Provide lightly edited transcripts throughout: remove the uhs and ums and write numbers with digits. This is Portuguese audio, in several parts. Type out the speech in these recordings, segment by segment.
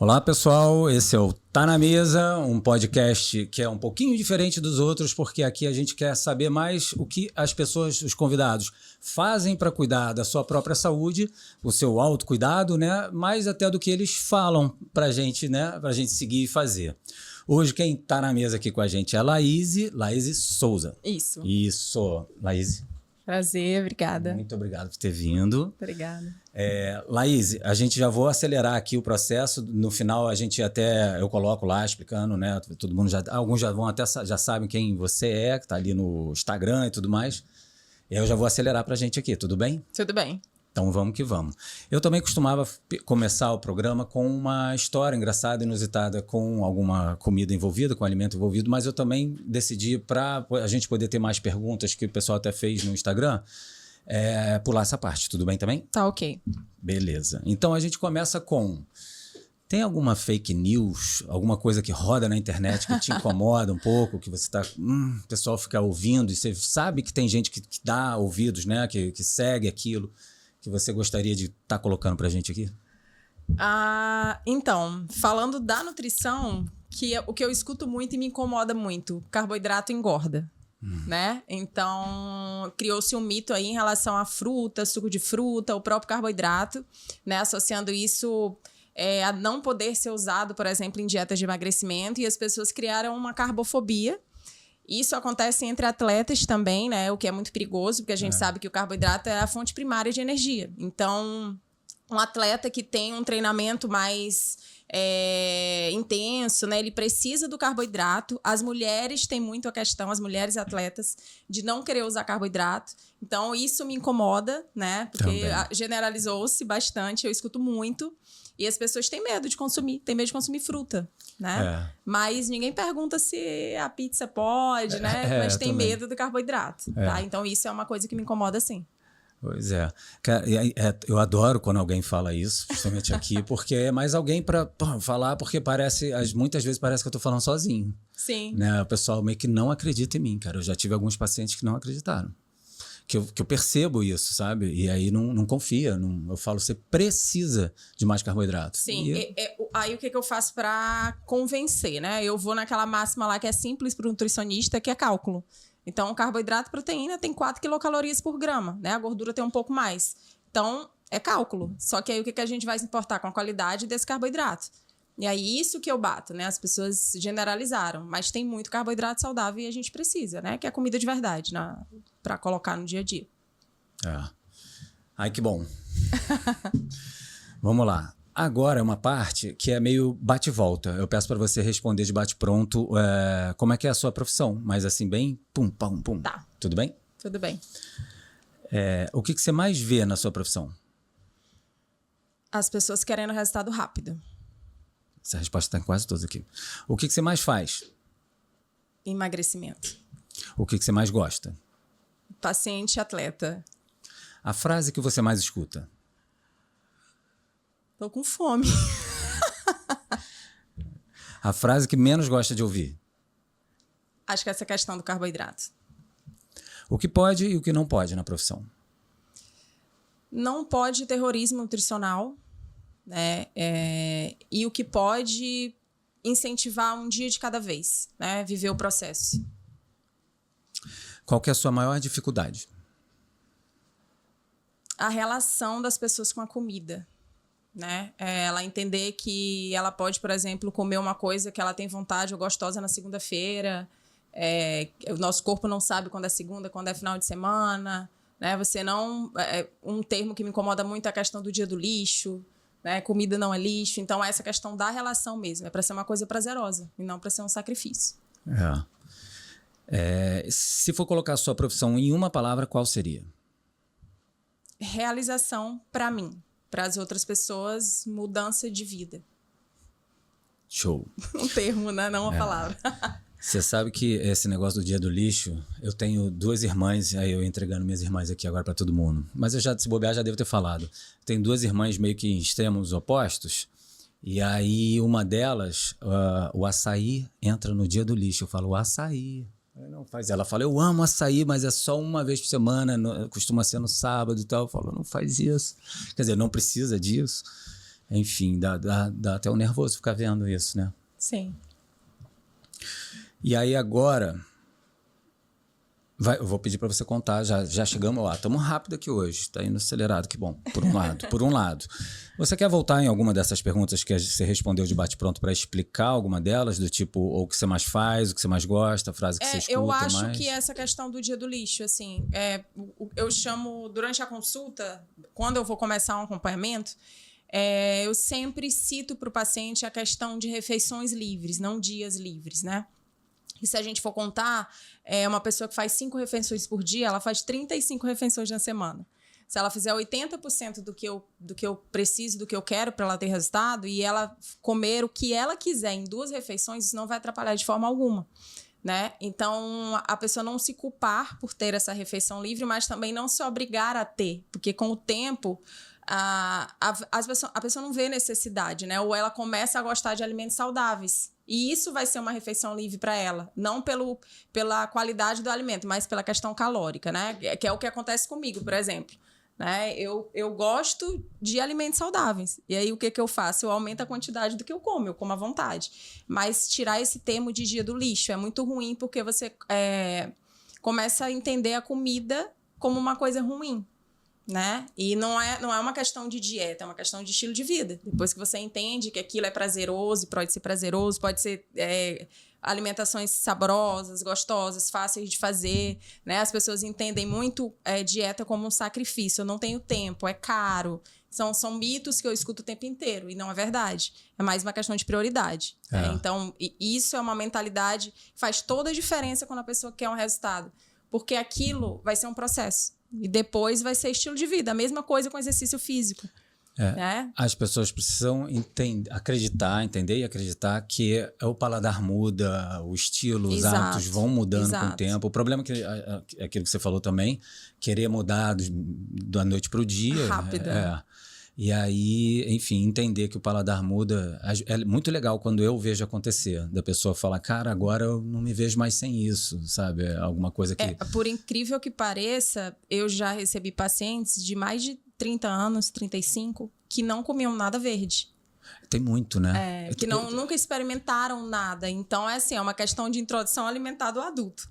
Olá, pessoal. Esse é o Tá na Mesa, um podcast que é um pouquinho diferente dos outros, porque aqui a gente quer saber mais o que as pessoas, os convidados, fazem para cuidar da sua própria saúde, o seu autocuidado, né? Mais até do que eles falam para a gente, né? Para a gente seguir e fazer. Hoje quem tá na mesa aqui com a gente é a Laíse Souza. Isso, Laíse. Prazer, obrigada. Muito obrigado por ter vindo. Obrigada. Laíse, a gente já vou acelerar aqui o processo. No final eu coloco lá explicando, né? Todo mundo alguns já sabem quem você é, que está ali no Instagram e tudo mais. Eu já vou acelerar para a gente aqui, tudo bem? Tudo bem. Então vamos que vamos. Eu também costumava começar o programa com uma história engraçada, inusitada, com alguma comida envolvida, com alimento envolvido, mas eu também decidi, para a gente poder ter mais perguntas, que o pessoal até fez no Instagram, pular essa parte. Tudo bem também? Tá ok. Beleza. Então a gente começa com... Tem alguma fake news, alguma coisa que roda na internet que te incomoda um pouco, que você tá... o pessoal fica ouvindo, e você sabe que tem gente que dá ouvidos, né? Que segue aquilo, que você gostaria de estar colocando pra gente aqui? Então, falando da nutrição, o que eu escuto muito e me incomoda muito, carboidrato engorda. Né? Então, criou-se um mito aí em relação à fruta, suco de fruta, o próprio carboidrato, né? Associando isso a não poder ser usado, por exemplo, em dietas de emagrecimento, e as pessoas criaram uma carbofobia. Isso acontece entre atletas também, né? O que é muito perigoso, porque a gente sabe que o carboidrato é a fonte primária de energia. Então, um atleta que tem um treinamento mais intenso, né? Ele precisa do carboidrato. As mulheres têm muito a questão, as mulheres atletas, de não querer usar carboidrato. Então, isso me incomoda, né? Porque generalizou-se bastante, eu escuto muito. E as pessoas têm medo de consumir fruta, né? Mas ninguém pergunta se a pizza pode, né? Mas tem medo do carboidrato, tá? Então, isso é uma coisa que me incomoda, sim. Pois é. Eu adoro quando alguém fala isso, justamente aqui, porque é mais alguém para falar, porque muitas vezes parece que eu tô falando sozinho. Sim. Né? O pessoal meio que não acredita em mim, cara. Eu já tive alguns pacientes que não acreditaram. Que eu percebo isso, sabe? E aí não confia. Eu falo, você precisa de mais carboidrato. Sim. Aí o que eu faço para convencer, né? Eu vou naquela máxima lá que é simples para o nutricionista, que é cálculo. Então, carboidrato e proteína tem 4 quilocalorias por grama, né? A gordura tem um pouco mais. Então, é cálculo. Só que aí o que a gente vai se importar com a qualidade desse carboidrato? E aí, isso que eu bato, né? As pessoas generalizaram, mas tem muito carboidrato saudável e a gente precisa, né? Que é comida de verdade, para colocar no dia a dia. Ai, que bom. Vamos lá. Agora é uma parte que é meio bate-volta. Eu peço para você responder de bate-pronto como é que é a sua profissão, mas assim, bem pum, pum, pum. Tá. Tudo bem? Tudo bem. O que você mais vê na sua profissão? As pessoas querendo resultado rápido. Essa resposta está em quase todos aqui. O que você mais faz? Emagrecimento. O que você mais gosta? Paciente atleta. A frase que você mais escuta? Tô com fome. A frase que menos gosta de ouvir? Acho que essa questão do carboidrato. O que pode e o que não pode na profissão? Não pode terrorismo nutricional, né? E o que pode incentivar um dia de cada vez, né? Viver o processo. Qual que é a sua maior dificuldade? A relação das pessoas com a comida. Né? Ela entender que ela pode, por exemplo, comer uma coisa que ela tem vontade ou gostosa na segunda-feira. O nosso corpo não sabe quando é segunda, quando é final de semana. Né? Você não... um termo que me incomoda muito é a questão do dia do lixo. Né? Comida não é lixo. Então, essa questão da relação mesmo. É para ser uma coisa prazerosa e não para ser um sacrifício. Se for colocar a sua profissão em uma palavra, qual seria? Realização para mim. Para as outras pessoas, mudança de vida. Show. Um termo, né? Não uma palavra. Você sabe que esse negócio do dia do lixo, eu tenho 2 irmãs, aí eu entregando minhas irmãs aqui agora para todo mundo. Mas eu se bobear, já devo ter falado. Tenho 2 irmãs meio que em extremos opostos. E aí uma delas, o açaí entra no dia do lixo. Eu falo, o açaí. Não faz. Ela fala, eu amo açaí, mas é só uma vez por semana, costuma ser no sábado e tal. Eu falo, não faz isso. Quer dizer, não precisa disso. Enfim, dá até um nervoso ficar vendo isso, né? Sim. E aí agora, eu vou pedir para você contar, já chegamos lá, estamos rápido aqui hoje, está indo acelerado, que bom, por um lado. Você quer voltar em alguma dessas perguntas que você respondeu de bate-pronto para explicar alguma delas, do tipo, ou o que você mais faz, o que você mais gosta, a frase que você escuta eu acho mais? que essa questão do dia do lixo, assim, eu chamo, durante a consulta, quando eu vou começar um acompanhamento, eu sempre cito para o paciente a questão de refeições livres, não dias livres, né? E se a gente for contar, uma pessoa que faz 5 refeições por dia, ela faz 35 refeições na semana. Se ela fizer 80% do que eu preciso, do que eu quero para ela ter resultado, e ela comer o que ela quiser em 2 refeições, isso não vai atrapalhar de forma alguma, né? Então, a pessoa não se culpar por ter essa refeição livre, mas também não se obrigar a ter, porque com o tempo a pessoa não vê necessidade, né? Ou ela começa a gostar de alimentos saudáveis. E isso vai ser uma refeição livre para ela. Não pela qualidade do alimento, mas pela questão calórica, né? Que é o que acontece comigo, por exemplo. Né? Eu gosto de alimentos saudáveis. E aí, o que eu faço? Eu aumento a quantidade do que eu como à vontade. Mas tirar esse termo de dia do lixo é muito ruim, porque você começa a entender a comida como uma coisa ruim. Né? E não é uma questão de dieta, é uma questão de estilo de vida. Depois que você entende que aquilo é prazeroso, pode ser alimentações saborosas, gostosas, fáceis de fazer, né? As pessoas entendem muito dieta como um sacrifício. Eu não tenho tempo, é caro. São mitos que eu escuto o tempo inteiro e não é verdade. É mais uma questão de prioridade. Né? Então, isso é uma mentalidade que faz toda a diferença quando a pessoa quer um resultado. Porque aquilo vai ser um processo. E depois vai ser estilo de vida. A mesma coisa com exercício físico. Né? As pessoas precisam entender e acreditar que o paladar muda, o estilo, os hábitos vão mudando com o tempo. O problema é que aquilo que você falou também, querer mudar da noite para o dia. Rápido. E aí, enfim, entender que o paladar muda. É muito legal quando eu vejo acontecer, da pessoa falar, cara, agora eu não me vejo mais sem isso, sabe? Alguma coisa que... Por incrível que pareça, eu já recebi pacientes de mais de 30 anos, 35, que não comiam nada verde. Tem muito, né? Que nunca experimentaram nada. Então, é uma questão de introdução alimentar do adulto.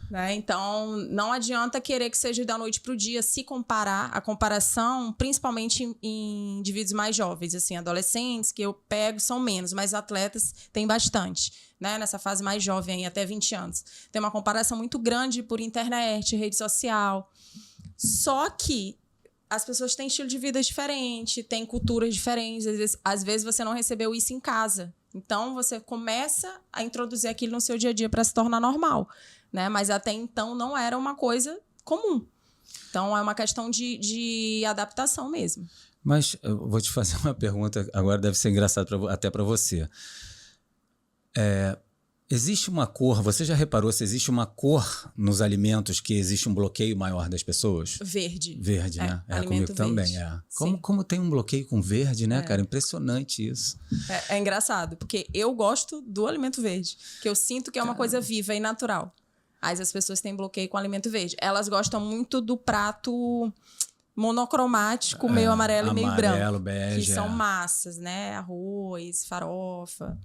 Né? Então, não adianta querer que seja da noite para o dia, se comparar. A comparação, principalmente em indivíduos mais jovens, assim, adolescentes, que eu pego são menos, mas atletas tem bastante, né? Nessa fase mais jovem, aí, até 20 anos. Tem uma comparação muito grande por internet, rede social. Só que as pessoas têm estilo de vida diferente, têm culturas diferentes. Às vezes você não recebeu isso em casa. Então, você começa a introduzir aquilo no seu dia a dia para se tornar normal. Né? Mas até então não era uma coisa comum. Então é uma questão de adaptação mesmo. Mas eu vou te fazer uma pergunta, agora deve ser engraçado até para você. Existe uma cor, você já reparou se existe uma cor nos alimentos que existe um bloqueio maior das pessoas? Verde. Verde, né? Comigo também. Como tem um bloqueio com verde, né, cara? Impressionante isso. É engraçado, porque eu gosto do alimento verde, que eu sinto que é uma coisa viva e natural. Mas as pessoas têm bloqueio com alimento verde. Elas gostam muito do prato monocromático, meio amarelo e meio branco. Bege, que são massas, né? Arroz, farofa.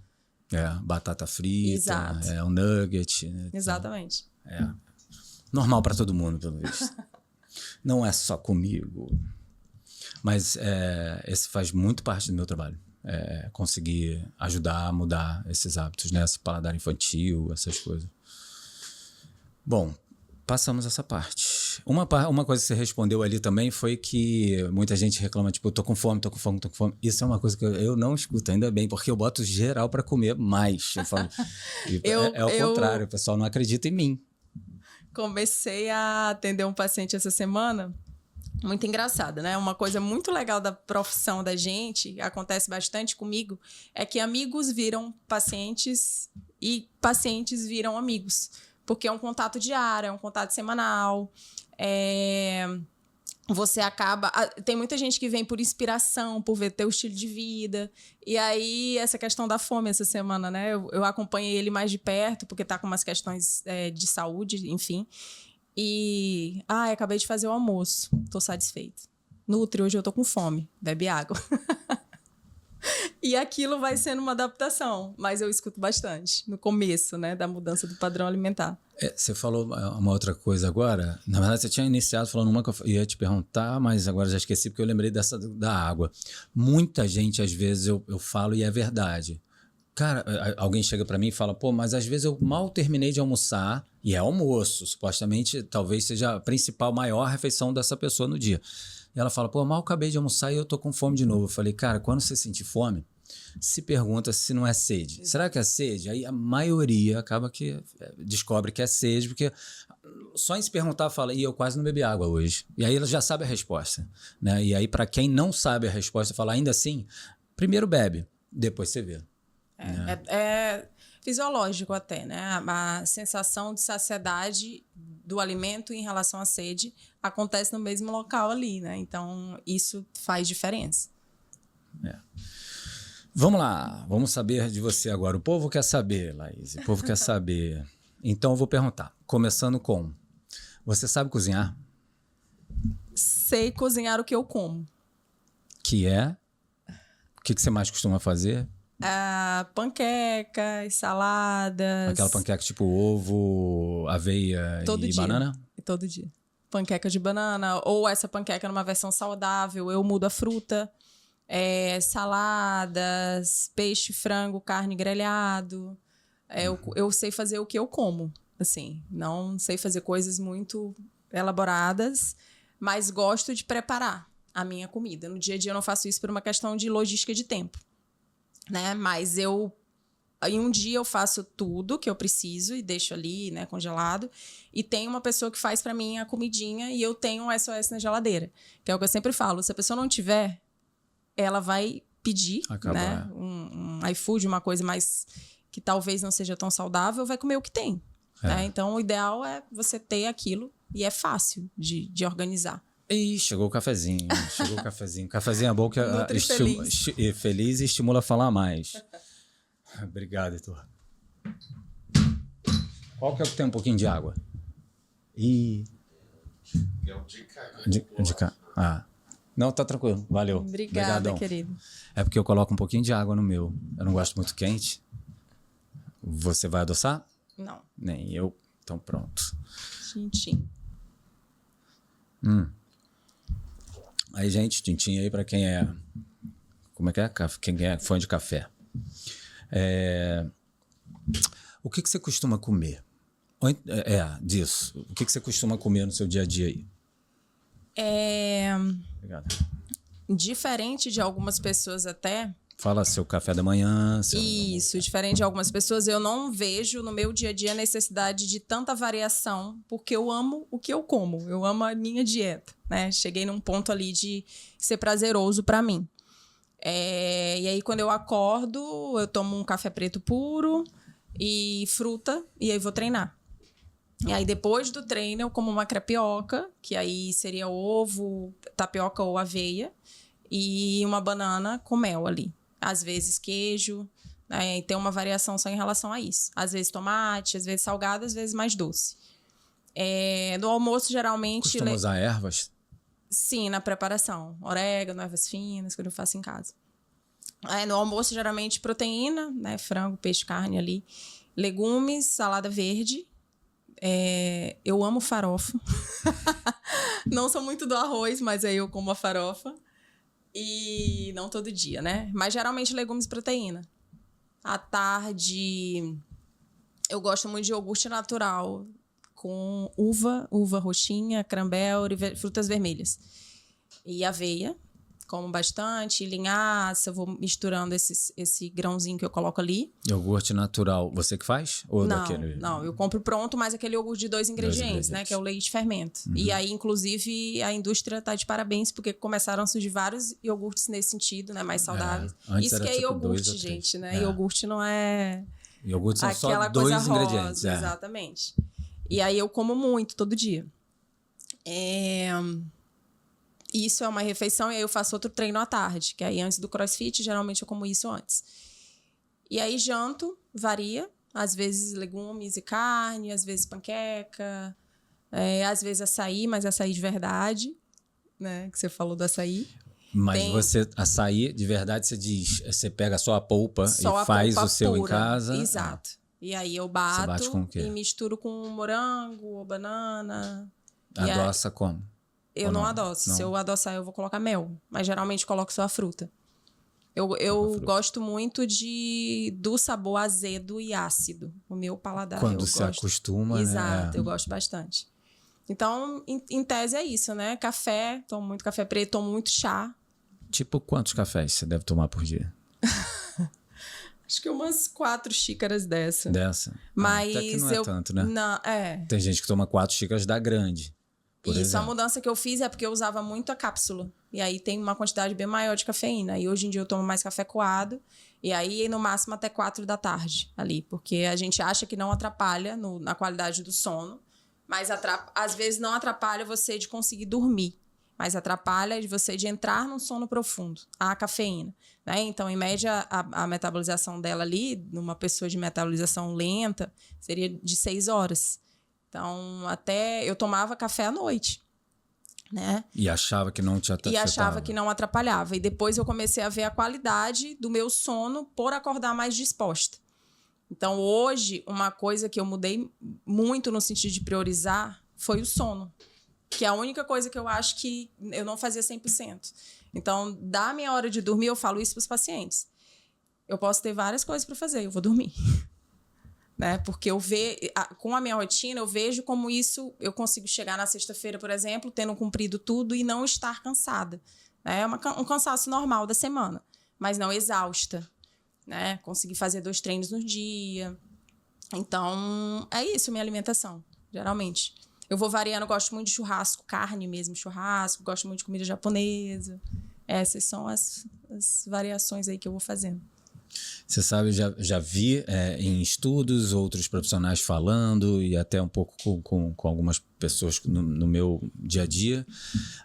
Batata frita. Exato. Um nugget. Né? Exatamente. Normal para todo mundo, pelo visto. Não é só comigo. Mas esse faz muito parte do meu trabalho. Conseguir ajudar a mudar esses hábitos, né? Esse paladar infantil, essas coisas. Bom, passamos essa parte. Uma coisa que você respondeu ali também foi que muita gente reclama, tipo, tô com fome. Isso é uma coisa que eu não escuto, ainda bem, porque eu boto geral para comer mais. Eu falo, é o contrário, o pessoal não acredita em mim. Comecei a atender um paciente essa semana, muito engraçada, né? Uma coisa muito legal da profissão da gente, acontece bastante comigo, é que amigos viram pacientes e pacientes viram amigos. Porque é um contato diário, é um contato semanal. Você acaba... Tem muita gente que vem por inspiração, por ver teu estilo de vida. E aí, essa questão da fome essa semana, né? Eu acompanhei ele mais de perto, porque tá com umas questões de saúde, enfim. E... acabei de fazer o almoço. Tô satisfeita. Nutri, hoje eu tô com fome. Bebe água. E aquilo vai sendo uma adaptação, mas eu escuto bastante no começo, né, da mudança do padrão alimentar. Você falou uma outra coisa agora. Na verdade, você tinha iniciado falando uma que eu ia te perguntar, mas agora já esqueci porque eu lembrei dessa da água. Muita gente, às vezes, eu falo e é verdade. Cara, alguém chega pra mim e fala, pô, mas às vezes eu mal terminei de almoçar, e é almoço, supostamente talvez seja a principal, maior refeição dessa pessoa no dia. E ela fala, pô, mal acabei de almoçar e eu tô com fome de novo. Eu falei, cara, quando você sentir fome, se pergunta se não é sede. Será que é sede? Aí a maioria acaba que descobre que é sede, porque só em se perguntar fala, eu quase não bebi água hoje. E aí ela já sabe a resposta, né? E aí para quem não sabe a resposta, fala ainda assim, primeiro bebe, depois você vê. É fisiológico até, né? A sensação de saciedade do alimento em relação à sede acontece no mesmo local ali, né? Então, isso faz diferença. Vamos lá, vamos saber de você agora. O povo quer saber, Laís, o povo quer saber. Então, eu vou perguntar, começando com, você sabe cozinhar? Sei cozinhar o que eu como. Que é? O que você mais costuma fazer? Panquecas, saladas. Aquela panqueca tipo ovo, aveia todo e dia. banana? Todo dia. Panqueca de banana, ou essa panqueca numa versão saudável, eu mudo a fruta. Saladas, peixe, frango, carne grelhado. Eu sei fazer o que eu como, assim. Não sei fazer coisas muito elaboradas, mas gosto de preparar a minha comida. No dia a dia eu não faço isso por uma questão de logística de tempo, né? Mas em um dia eu faço tudo que eu preciso e deixo ali, né, congelado. E tem uma pessoa que faz para mim a comidinha e eu tenho um SOS na geladeira. Que é o que eu sempre falo, se a pessoa não tiver, ela vai pedir, né, um iFood, uma coisa mais que talvez não seja tão saudável, vai comer o que tem. Né? Então, o ideal é você ter aquilo e é fácil de organizar. Ih, chegou o cafezinho, chegou o cafezinho. Cafezinho é bom que feliz e estimula a falar mais. Obrigado, Heitor. Qual que é o que tem um pouquinho de água? De cá. Não, tá tranquilo. Valeu. Obrigada, Obrigadão. querido. É porque eu coloco um pouquinho de água no meu. Eu não gosto muito quente. Você vai adoçar? Não. Nem eu. Então pronto. Tintim. Aí, gente, tintim aí pra quem é... Como é que é? Quem é fã de café. O que você costuma comer? Disso. O que você costuma comer no seu dia a dia aí? Obrigado. Diferente de algumas pessoas até... Fala seu café da manhã. Isso, diferente de algumas pessoas, eu não vejo no meu dia a dia a necessidade de tanta variação, porque eu amo o que eu como, eu amo a minha dieta, né? Cheguei num ponto ali de ser prazeroso para mim. E aí, quando eu acordo, eu tomo um café preto puro e fruta, e aí vou treinar. E aí, depois do treino, eu como uma crepioca, que aí seria ovo, tapioca ou aveia, e uma banana com mel ali. Às vezes queijo, né? E tem uma variação só em relação a isso. Às vezes tomate, às vezes salgado, às vezes mais doce. No almoço, geralmente... Costuma usar ervas? Sim, na preparação. Orégano, ervas finas, que eu faço em casa. No almoço, geralmente, proteína, né? Frango, peixe, carne ali. Legumes, salada verde. Eu amo farofa. Não sou muito do arroz, mas aí eu como a farofa. E não todo dia, né? Mas geralmente legumes e proteína. À tarde, eu gosto muito de iogurte natural com uva roxinha, cranberry, frutas vermelhas. E aveia, como bastante, linhaça, eu vou misturando esse grãozinho que eu coloco ali. Iogurte natural, você que faz? Ou Não, eu compro pronto, mas aquele iogurte de 2 ingredientes, né? Que é o leite e fermento. E aí, inclusive, a indústria tá de parabéns, porque começaram a surgir vários iogurtes nesse sentido, né? Mais saudáveis. Isso que é tipo iogurte, gente, né? Iogurte não é... Iogurte são aquela só 2 coisa ingredientes. Rosa, exatamente. E aí, eu como muito, todo dia. Isso é uma refeição e aí eu faço outro treino à tarde, que aí antes do crossfit, geralmente eu como isso antes. E aí janto, varia, às vezes legumes e carne, às vezes panqueca, às vezes açaí, mas açaí de verdade, né, que você falou do açaí. Mas você, açaí, de verdade, você diz, você pega só a polpa e faz o seu em casa? Exato. E aí eu Você bate com o bato quê? e misturo com morango ou banana. Adoça como? Eu Ou não não? adoço. Não. Se eu adoçar, eu vou colocar mel. Mas geralmente coloco só a fruta. Eu gosto muito do sabor azedo e ácido. O meu paladar. Quando eu se gosto. acostuma, Exato, né? eu gosto bastante. Então, em tese é isso, né? Café, tomo muito café preto, tomo muito chá. Tipo, quantos cafés você deve tomar por dia? Acho que umas 4 xícaras dessa. Dessa? Mas até que não é tanto, né? Não, Tem gente que toma 4 xícaras da grande, por Isso, exemplo. a mudança que eu fiz é porque eu usava muito a cápsula. E aí tem uma quantidade bem maior de cafeína. E hoje em dia eu tomo mais café coado. E aí, no máximo, até 4 da tarde ali. Porque a gente acha que não atrapalha na qualidade do sono. Mas às vezes não atrapalha você de conseguir dormir. Mas atrapalha de você de entrar num sono profundo. A cafeína. Né? Então, em média, a metabolização dela ali, numa pessoa de metabolização lenta, seria de 6 horas. Então, até eu tomava café à noite, né? E achava que não te atrapalhava. E achava que não atrapalhava. E depois eu comecei a ver a qualidade do meu sono por acordar mais disposta. Então, hoje, uma coisa que eu mudei muito no sentido de priorizar foi o sono. Que é a única coisa que eu acho que eu não fazia 100%. Então, da minha hora de dormir, eu falo isso para os pacientes. Eu posso ter várias coisas para fazer, eu vou dormir. Né? Porque com a minha rotina, eu vejo como isso eu consigo chegar na sexta-feira, por exemplo, tendo cumprido tudo e não estar cansada. Né? É um cansaço normal da semana, mas não exausta. Né? Conseguir fazer 2 treinos no dia. Então, é isso, minha alimentação, geralmente. Eu vou variando, eu gosto muito de churrasco, carne mesmo, churrasco, gosto muito de comida japonesa. Essas são as variações aí que eu vou fazendo. Você sabe, eu já vi em estudos outros profissionais falando e até um pouco com algumas pessoas no meu dia a dia,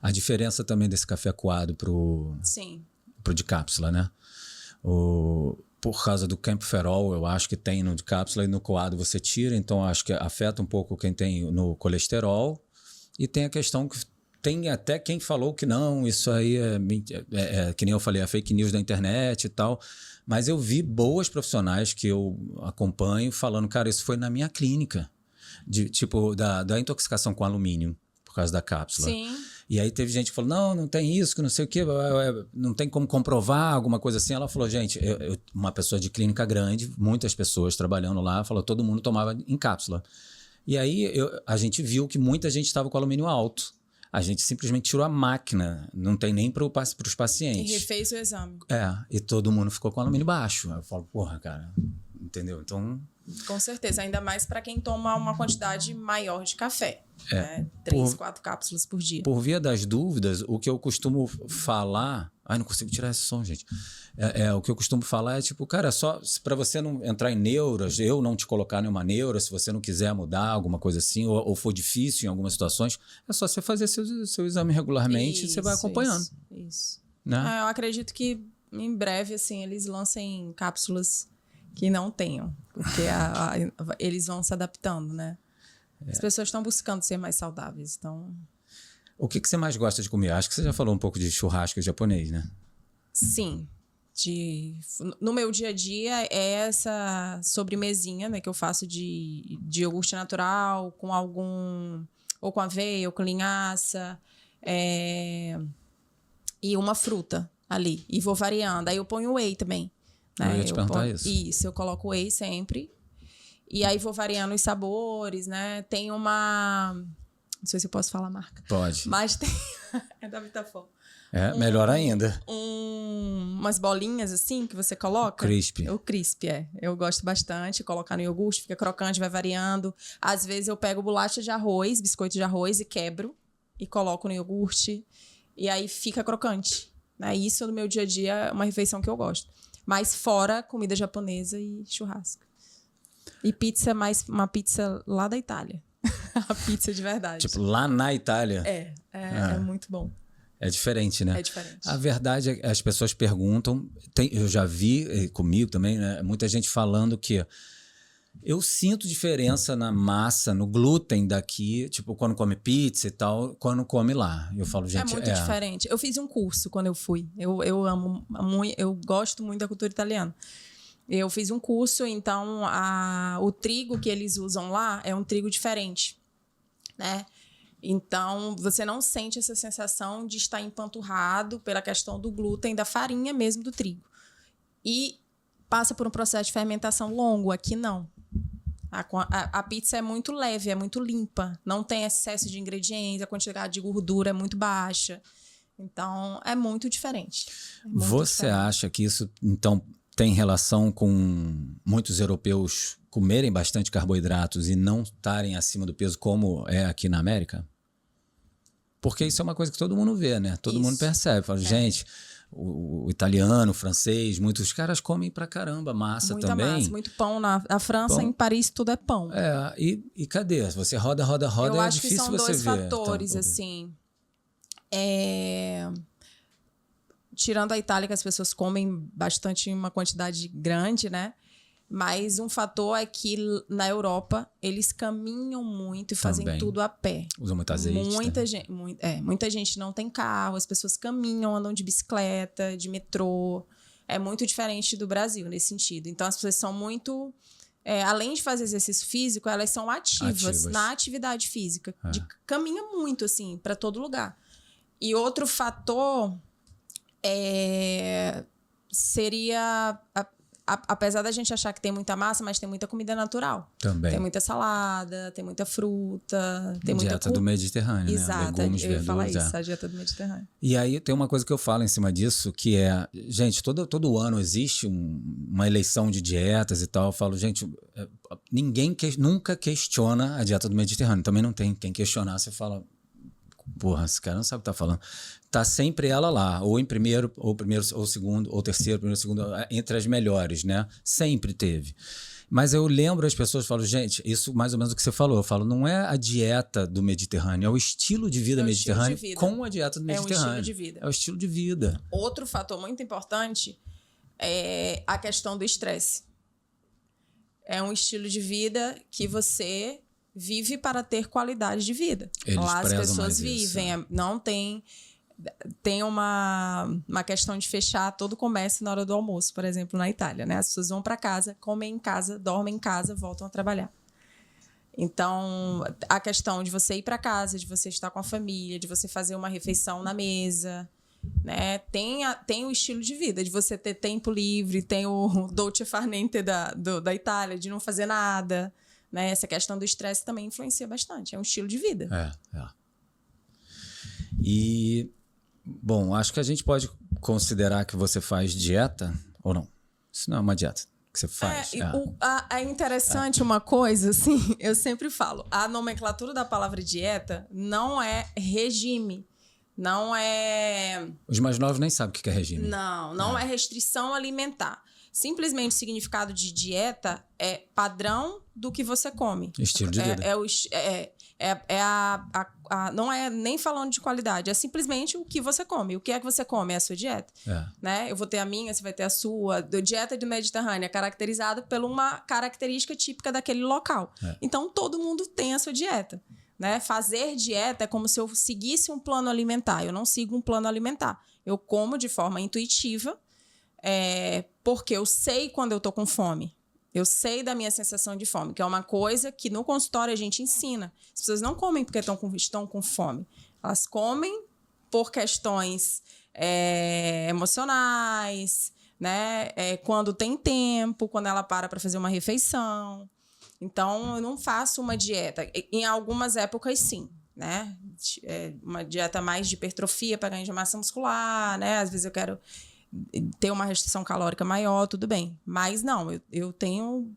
a diferença também desse café coado pro de cápsula, né? Por causa do camphorol, eu acho que tem no de cápsula e no coado você tira, então acho que afeta um pouco quem tem no colesterol. E tem a questão que tem até quem falou que não, isso aí que nem eu falei, é fake news da internet e tal. Mas eu vi boas profissionais que eu acompanho falando, cara, isso foi na minha clínica, tipo da intoxicação com alumínio, por causa da cápsula. Sim. E aí teve gente que falou, não tem isso, que não sei o quê, não tem como comprovar, alguma coisa assim. Ela falou, gente, uma pessoa de clínica grande, muitas pessoas trabalhando lá, falou, todo mundo tomava em cápsula. E aí a gente viu que muita gente estava com alumínio alto. A gente simplesmente tirou a máquina, não tem nem para os pacientes. E refez o exame. E todo mundo ficou com alumínio baixo. Eu falo, porra, cara, entendeu? Então... Com certeza, ainda mais para quem toma uma quantidade maior de café. Né? 3, 4 cápsulas por dia. Por via das dúvidas, o que eu costumo falar... Ai, não consigo tirar esse som, gente. O que eu costumo falar é tipo, cara, só para você não entrar em neuras, eu não te colocar em uma neura, se você não quiser mudar alguma coisa assim, ou for difícil em algumas situações, é só você fazer seu exame regularmente e você vai acompanhando. Isso. Né? Eu acredito que em breve, assim, eles lancem cápsulas que não tenham, porque eles vão se adaptando, né? As pessoas estão buscando ser mais saudáveis, então... O que você mais gosta de comer? Acho que você já falou um pouco de churrasco japonês, né? Sim. No meu dia a dia é essa sobremesinha, né, que eu faço de iogurte natural, com ou com aveia, ou com linhaça, e uma fruta ali. E vou variando. Aí eu ponho whey também. Né? Eu ia te perguntar isso. Isso, eu coloco whey sempre. E aí vou variando os sabores, né? Tem uma... Não sei se eu posso falar a marca. Pode. Mas tem... é da Vitafol. Melhor ainda. Umas bolinhas assim que você coloca. Crisp. O crisp, Eu gosto bastante. Colocar no iogurte, fica crocante, vai variando. Às vezes eu pego bolacha de arroz, biscoito de arroz e quebro. E coloco no iogurte. E aí fica crocante. Né? Isso no meu dia a dia é uma refeição que eu gosto. Mas fora comida japonesa e churrasco. E pizza, mais uma pizza lá da Itália. A pizza de verdade. Tipo, lá na Itália. É muito bom. É diferente, né? É diferente. A verdade é que as pessoas perguntam, eu já vi comigo também, né, muita gente falando que Eu sinto diferença na massa, no glúten daqui, tipo, quando come pizza e tal, quando come lá. Eu falo, gente, É muito diferente. Eu fiz um curso quando eu fui. Eu amo muito, eu gosto muito da cultura italiana. Eu fiz um curso, então o trigo que eles usam lá é um trigo diferente, né? Então, você não sente essa sensação de estar empanturrado pela questão do glúten, da farinha mesmo do trigo. E passa por um processo de fermentação longo. Aqui, não. A pizza é muito leve, é muito limpa. Não tem excesso de ingredientes, a quantidade de gordura é muito baixa. Então, é muito diferente. Você acha que isso, então, tem relação com muitos europeus comerem bastante carboidratos e não estarem acima do peso como é aqui na América? Porque isso é uma coisa que todo mundo vê, né? Todo mundo percebe. Fala, gente, o italiano, o francês, muitos caras comem pra caramba massa muita também. Massa, muito pão. Na França, em Paris, tudo é pão. E cadê? Você roda, Eu é acho difícil que são você dois ver. fatores, então, assim. Tirando a Itália, que as pessoas comem bastante, uma quantidade grande, né? Mas um fator é que na Europa eles caminham muito e fazem tudo a pé. Usam muito azeite. Muita gente não tem carro, as pessoas caminham, andam de bicicleta, de metrô. É muito diferente do Brasil nesse sentido. Então as pessoas são muito... além de fazer exercício físico, elas são ativas. Na atividade física. Caminha muito, assim, para todo lugar. E outro fator seria... Apesar da gente achar que tem muita massa, mas tem muita comida natural. Também. Tem muita salada, tem muita fruta, tem muita... Dieta do Mediterrâneo, Exato, né? Legumes, eu ia falar verduras, isso, a dieta do Mediterrâneo. E aí tem uma coisa que eu falo em cima disso, que é... Gente, todo ano existe uma eleição de dietas e tal. Eu falo, gente, ninguém nunca questiona a dieta do Mediterrâneo. Também não tem quem questionar. Você fala... Porra, esse cara não sabe o que tá falando. Tá sempre ela lá, ou em primeiro, ou segundo, ou terceiro, primeiro, segundo, entre as melhores, né? Sempre teve. Mas eu lembro as pessoas, falo, gente, isso mais ou menos o que você falou. Eu falo, não é a dieta do Mediterrâneo, é o estilo de vida mediterrâneo com a dieta do Mediterrâneo. É um estilo de vida. É o estilo de vida. Outro fator muito importante é a questão do estresse. É um estilo de vida que você... vive para ter qualidade de vida. Lá as pessoas vivem, não tem uma questão de fechar todo o comércio na hora do almoço, por exemplo, na Itália, né? As pessoas vão para casa, comem em casa, dormem em casa, voltam a trabalhar. Então, a questão de você ir para casa, de você estar com a família, de você fazer uma refeição na mesa, né? Tem o estilo de vida, de você ter tempo livre, tem o dolce far niente da Itália, de não fazer nada. Né? Essa questão do estresse também influencia bastante. É um estilo de vida. E, bom, acho que a gente pode considerar que você faz dieta ou não? Isso não é uma dieta que você faz. É interessante uma coisa, assim, eu sempre falo, a nomenclatura da palavra dieta não é regime. Não é... Os mais novos nem sabem o que é regime. Não é restrição alimentar. Simplesmente o significado de dieta é padrão do que você come. Estilo de vida. Não é nem falando de qualidade, é simplesmente o que você come. O que é que você come? É a sua dieta. Né? Eu vou ter a minha, você vai ter a sua. A dieta do Mediterrâneo é caracterizada por uma característica típica daquele local. Então, todo mundo tem a sua dieta. Né? Fazer dieta é como se eu seguisse um plano alimentar. Eu não sigo um plano alimentar. Eu como de forma intuitiva, porque eu sei quando eu tô com fome. Eu sei da minha sensação de fome, que é uma coisa que no consultório a gente ensina. As pessoas não comem porque estão com fome. Elas comem por questões emocionais, né? Quando tem tempo, quando ela para fazer uma refeição. Então, eu não faço uma dieta. Em algumas épocas, sim. Né? Uma dieta mais de hipertrofia para ganho de massa muscular, né? Às vezes eu quero... ter uma restrição calórica maior, tudo bem. Mas não, eu tenho...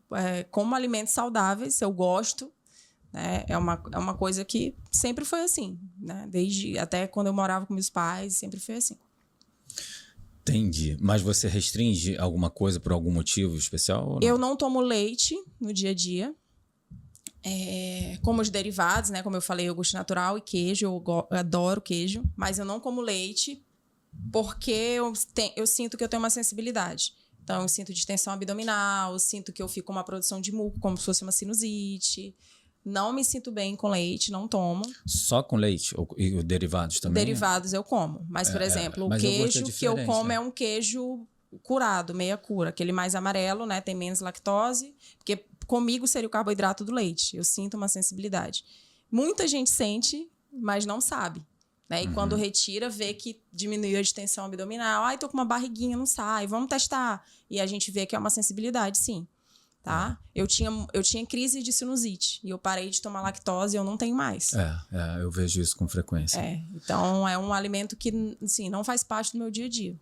como alimentos saudáveis, eu gosto. Né? É uma coisa que sempre foi assim. Né? Até quando eu morava com meus pais, sempre foi assim. Entendi. Mas você restringe alguma coisa por algum motivo especial? Ou não? Eu não tomo leite no dia a dia. Como os derivados, né? Como eu falei, iogurte natural e queijo. Eu adoro queijo. Mas eu não como leite porque eu sinto que eu tenho uma sensibilidade. Então, eu sinto distensão abdominal, sinto que eu fico com uma produção de muco, como se fosse uma sinusite. Não me sinto bem com leite, não tomo. Só com leite? E derivados também? Derivados eu como. Mas, por exemplo, o queijo que eu como é um queijo curado, meia cura. Aquele mais amarelo, né? Tem menos lactose. Porque comigo seria o carboidrato do leite. Eu sinto uma sensibilidade. Muita gente sente, mas não sabe. Né? E quando retira, vê que diminuiu a distensão abdominal. Ai, tô com uma barriguinha, não sai. Vamos testar. E a gente vê que é uma sensibilidade, sim. Tá? Eu tinha crise de sinusite. E eu parei de tomar lactose e eu não tenho mais. Eu vejo isso com frequência. Então, é um alimento que, assim, não faz parte do meu dia a dia.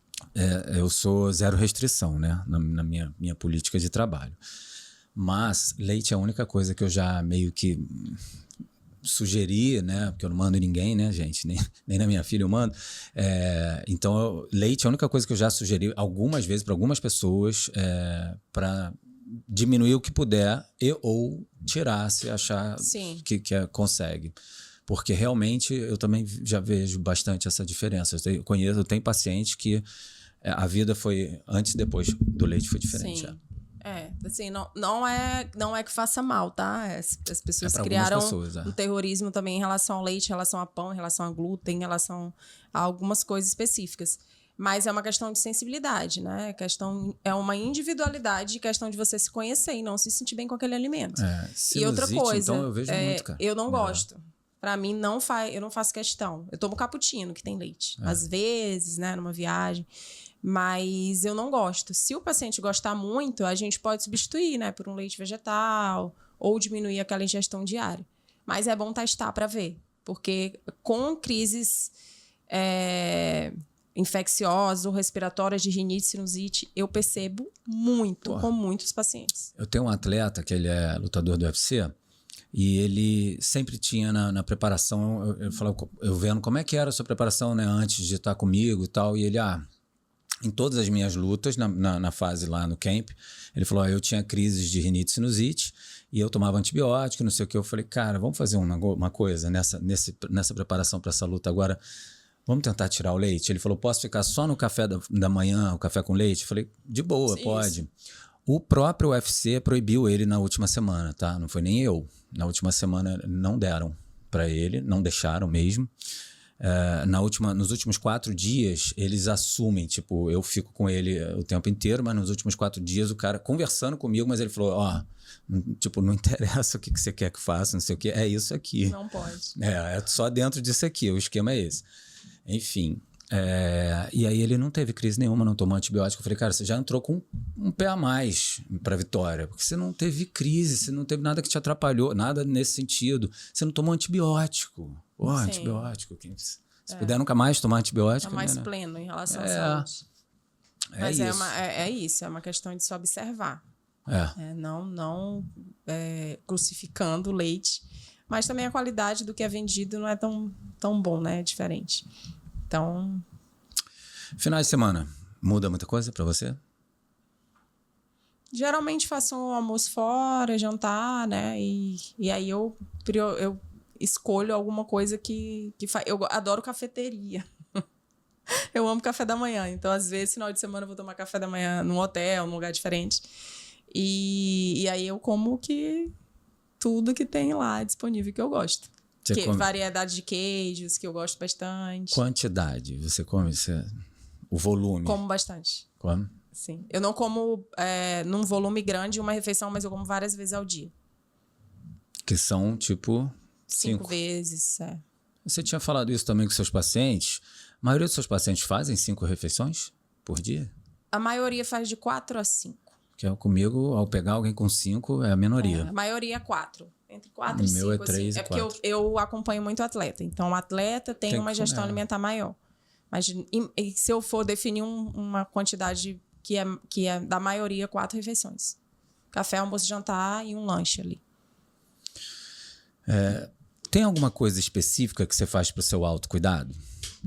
Eu sou zero restrição, né? Na minha política de trabalho. Mas leite é a única coisa que eu já meio que sugeri, né? Porque eu não mando ninguém, né, gente? Nem na minha filha eu mando. Então, leite é a única coisa que eu já sugeri algumas vezes para algumas pessoas para diminuir o que puder ou tirar se achar que consegue. Porque realmente eu também já vejo bastante essa diferença. Eu tenho pacientes que a vida foi antes e depois do leite foi diferente. Sim. Assim, não é que faça mal, tá? As pessoas criaram um terrorismo também em relação ao leite, em relação a pão, em relação a glúten, em relação a algumas coisas específicas. Mas é uma questão de sensibilidade, né? É uma individualidade, questão de você se conhecer e não se sentir bem com aquele alimento. Sinusite, e outra coisa, então eu vejo muito, cara. Eu não gosto. Pra mim, eu não faço questão. Eu tomo cappuccino, que tem leite. Às vezes, né? Numa viagem. Mas eu não gosto. Se o paciente gostar muito, a gente pode substituir, né? Por um leite vegetal ou diminuir aquela ingestão diária. Mas é bom testar para ver. Porque com crises infecciosas ou respiratórias de rinite, sinusite, eu percebo muito com muitos pacientes. Eu tenho um atleta que ele é lutador do UFC e ele sempre tinha na preparação, eu vendo como é que era a sua preparação, né, antes de estar comigo e tal, e ele, em todas as minhas lutas, na fase lá no camp, ele falou, eu tinha crises de rinite e sinusite e eu tomava antibiótico, não sei o que. Eu falei, cara, vamos fazer uma coisa nessa preparação para essa luta agora. Vamos tentar tirar o leite? Ele falou, posso ficar só no café da manhã, o café com leite? Eu falei, de boa, pode. O próprio UFC proibiu ele na última semana, tá? Não foi nem eu. Na última semana não deram para ele, não deixaram mesmo. Nos últimos 4 dias, eles assumem, tipo, eu fico com ele o tempo inteiro, mas nos últimos 4 dias o cara conversando comigo, mas ele falou, tipo, não interessa o que você quer que faça, não sei o que, é isso aqui. Não pode. É só dentro disso aqui, o esquema é esse. Enfim, e aí ele não teve crise nenhuma, não tomou antibiótico. Eu falei, cara, você já entrou com um pé a mais pra vitória, porque você não teve crise, você não teve nada que te atrapalhou, nada nesse sentido. Você não tomou antibiótico. Antibiótico. Se puder nunca mais tomar antibiótico... Tá mais pleno em relação à saúde. Mas isso. É uma questão de se observar. Não crucificando o leite. Mas também a qualidade do que é vendido não é tão bom, né? É diferente. Então... Finais de semana, muda muita coisa pra você? Geralmente faço um almoço fora, jantar, né? E aí eu escolho alguma coisa que faz. Eu adoro cafeteria. Eu amo café da manhã. Então, às vezes, final de semana eu vou tomar café da manhã num hotel, num lugar diferente. E aí eu como tudo que tem lá disponível que eu gosto. Variedade de queijos, que eu gosto bastante. Quantidade? Você come o volume? Como bastante. Come? Sim. Eu não como num volume grande uma refeição, mas eu como várias vezes ao dia. Que são, tipo... 5 vezes, Você tinha falado isso também com seus pacientes. A maioria dos seus pacientes fazem 5 refeições por dia? A maioria faz de 4 a 5. Que é comigo, ao pegar alguém com 5, é a minoria. A maioria é 4. Entre 4 e 5. O meu é 3 e 4. Porque eu acompanho muito o atleta. Então, o atleta tem uma gestão alimentar maior. Mas se eu for definir uma quantidade que é da maioria, 4 refeições. Café, almoço, jantar e um lanche ali. Tem alguma coisa específica que você faz para o seu autocuidado?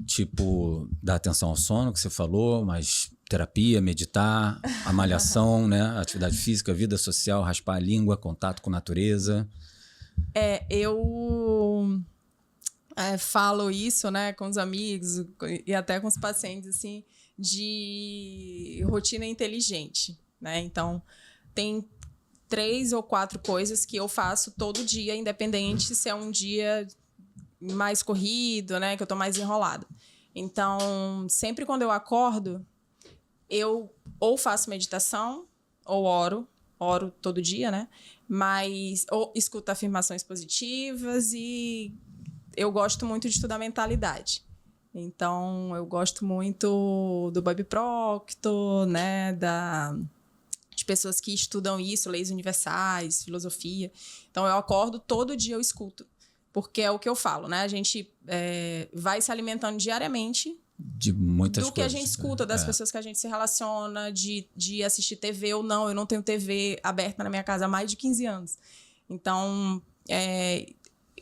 Tipo, dar atenção ao sono, que você falou, mas terapia, meditar, a malhação, né? Atividade física, vida social, raspar a língua, contato com a natureza. Eu falo isso, né, com os amigos e até com os pacientes, assim. de rotina inteligente, né? Então, tem 3 ou 4 coisas que eu faço todo dia, independente se é um dia mais corrido, né? Que eu tô mais enrolada. Então, sempre quando eu acordo, eu ou faço meditação ou oro todo dia, né? Mas ou escuto afirmações positivas e eu gosto muito de estudar mentalidade. Então, eu gosto muito do Bob Proctor, né? De pessoas que estudam isso, leis universais, filosofia. Então, eu acordo, todo dia eu escuto. Porque é o que eu falo, né? A gente vai se alimentando diariamente de muitas do que coisas, a gente escuta, das pessoas que a gente se relaciona, de assistir TV ou não. Eu não tenho TV aberta na minha casa há mais de 15 anos. Então,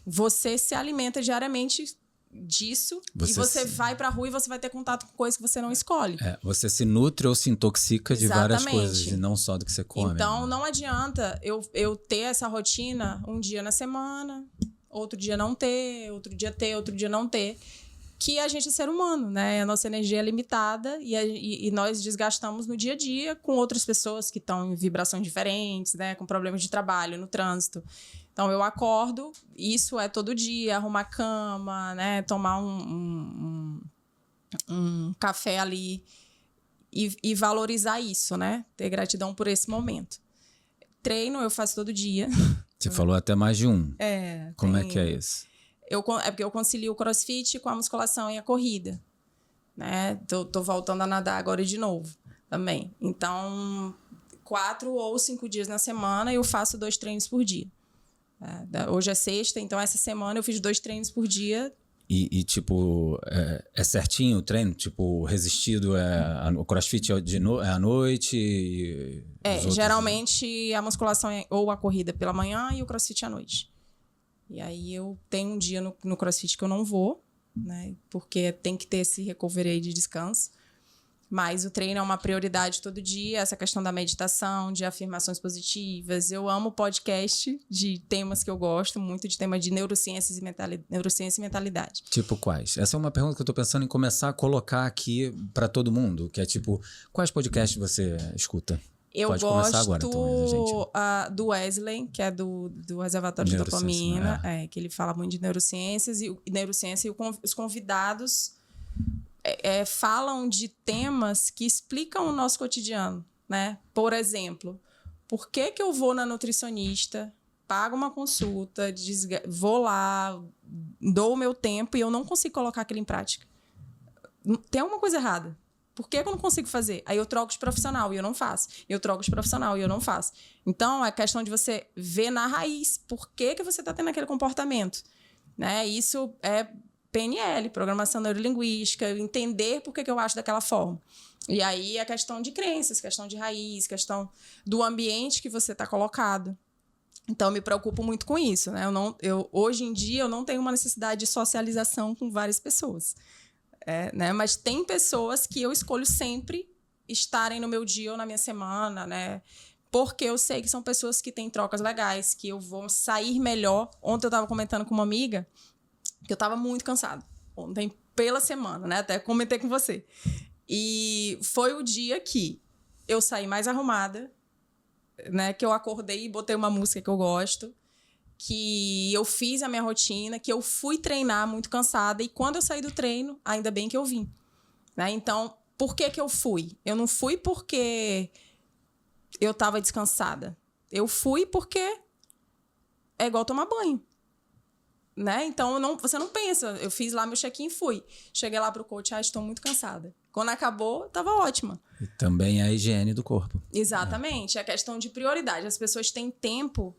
você se alimenta diariamente disso e você vai pra rua e você vai ter contato com coisas que você não escolhe. Você se nutre ou se intoxica de várias coisas e não só do que você come. Então, não adianta eu ter essa rotina um dia na semana, outro dia não ter, outro dia não ter. Que a gente é ser humano, né? A nossa energia é limitada e nós desgastamos no dia a dia com outras pessoas que estão em vibrações diferentes, né? Com problemas de trabalho, no trânsito. Então, eu acordo, isso é todo dia, arrumar a cama, né? Tomar um café ali e valorizar isso, né? Ter gratidão por esse momento. Treino eu faço todo dia. Você falou até mais de um. Como é que é isso? É porque eu concilio o crossfit com a musculação e a corrida, né? Tô voltando a nadar agora de novo também. Então, 4 ou 5 dias na semana eu faço 2 treinos por dia. Hoje é sexta, então essa semana eu fiz 2 treinos por dia. E tipo, é certinho o treino? Tipo, resistido o crossfit é à noite? Geralmente a musculação ou a corrida pela manhã e o crossfit à noite. E aí eu tenho um dia no crossfit que eu não vou, né? Porque tem que ter esse recovery aí de descanso. Mas o treino é uma prioridade todo dia, essa questão da meditação, de afirmações positivas. Eu amo podcast de temas que eu gosto muito, de tema de neurociência e mentalidade. Tipo quais? Essa é uma pergunta que eu tô pensando em começar a colocar aqui para todo mundo, que é tipo, quais podcasts você escuta? Eu Pode gosto começar agora, então, gente. Do Wesley, que é do Reservatório de Dopamina, que ele fala muito de neurociências e os convidados falam de temas que explicam o nosso cotidiano, né? Por exemplo, por que eu vou na nutricionista, pago uma consulta, vou lá, dou o meu tempo e eu não consigo colocar aquilo em prática? Tem alguma coisa errada. Por que eu não consigo fazer? Aí eu troco de profissional e eu não faço. Eu troco de profissional e eu não faço. Então, é questão de você ver na raiz por que você está tendo aquele comportamento. Né? Isso é PNL, Programação Neurolinguística, entender por que eu acho daquela forma. E aí é questão de crenças, questão de raiz, questão do ambiente que você está colocado. Então, eu me preocupo muito com isso. Né? Hoje em dia, eu não tenho uma necessidade de socialização com várias pessoas. Né? Mas tem pessoas que eu escolho sempre estarem no meu dia ou na minha semana, né? Porque eu sei que são pessoas que têm trocas legais, que eu vou sair melhor. Ontem eu estava comentando com uma amiga que eu estava muito cansada. Ontem, pela semana, né? Até comentei com você. E foi o dia que eu saí mais arrumada, né? Que eu acordei e botei uma música que eu gosto, que eu fiz a minha rotina, que eu fui treinar muito cansada e quando eu saí do treino, ainda bem que eu vim. Né? Então, por que eu fui? Eu não fui porque eu estava descansada. Eu fui porque é igual tomar banho. Né? Então, você não pensa. Eu fiz lá meu check-in e fui. Cheguei lá pro coach, estou muito cansada. Quando acabou, estava ótima. E também a higiene do corpo. Exatamente. É questão de prioridade. As pessoas têm tempo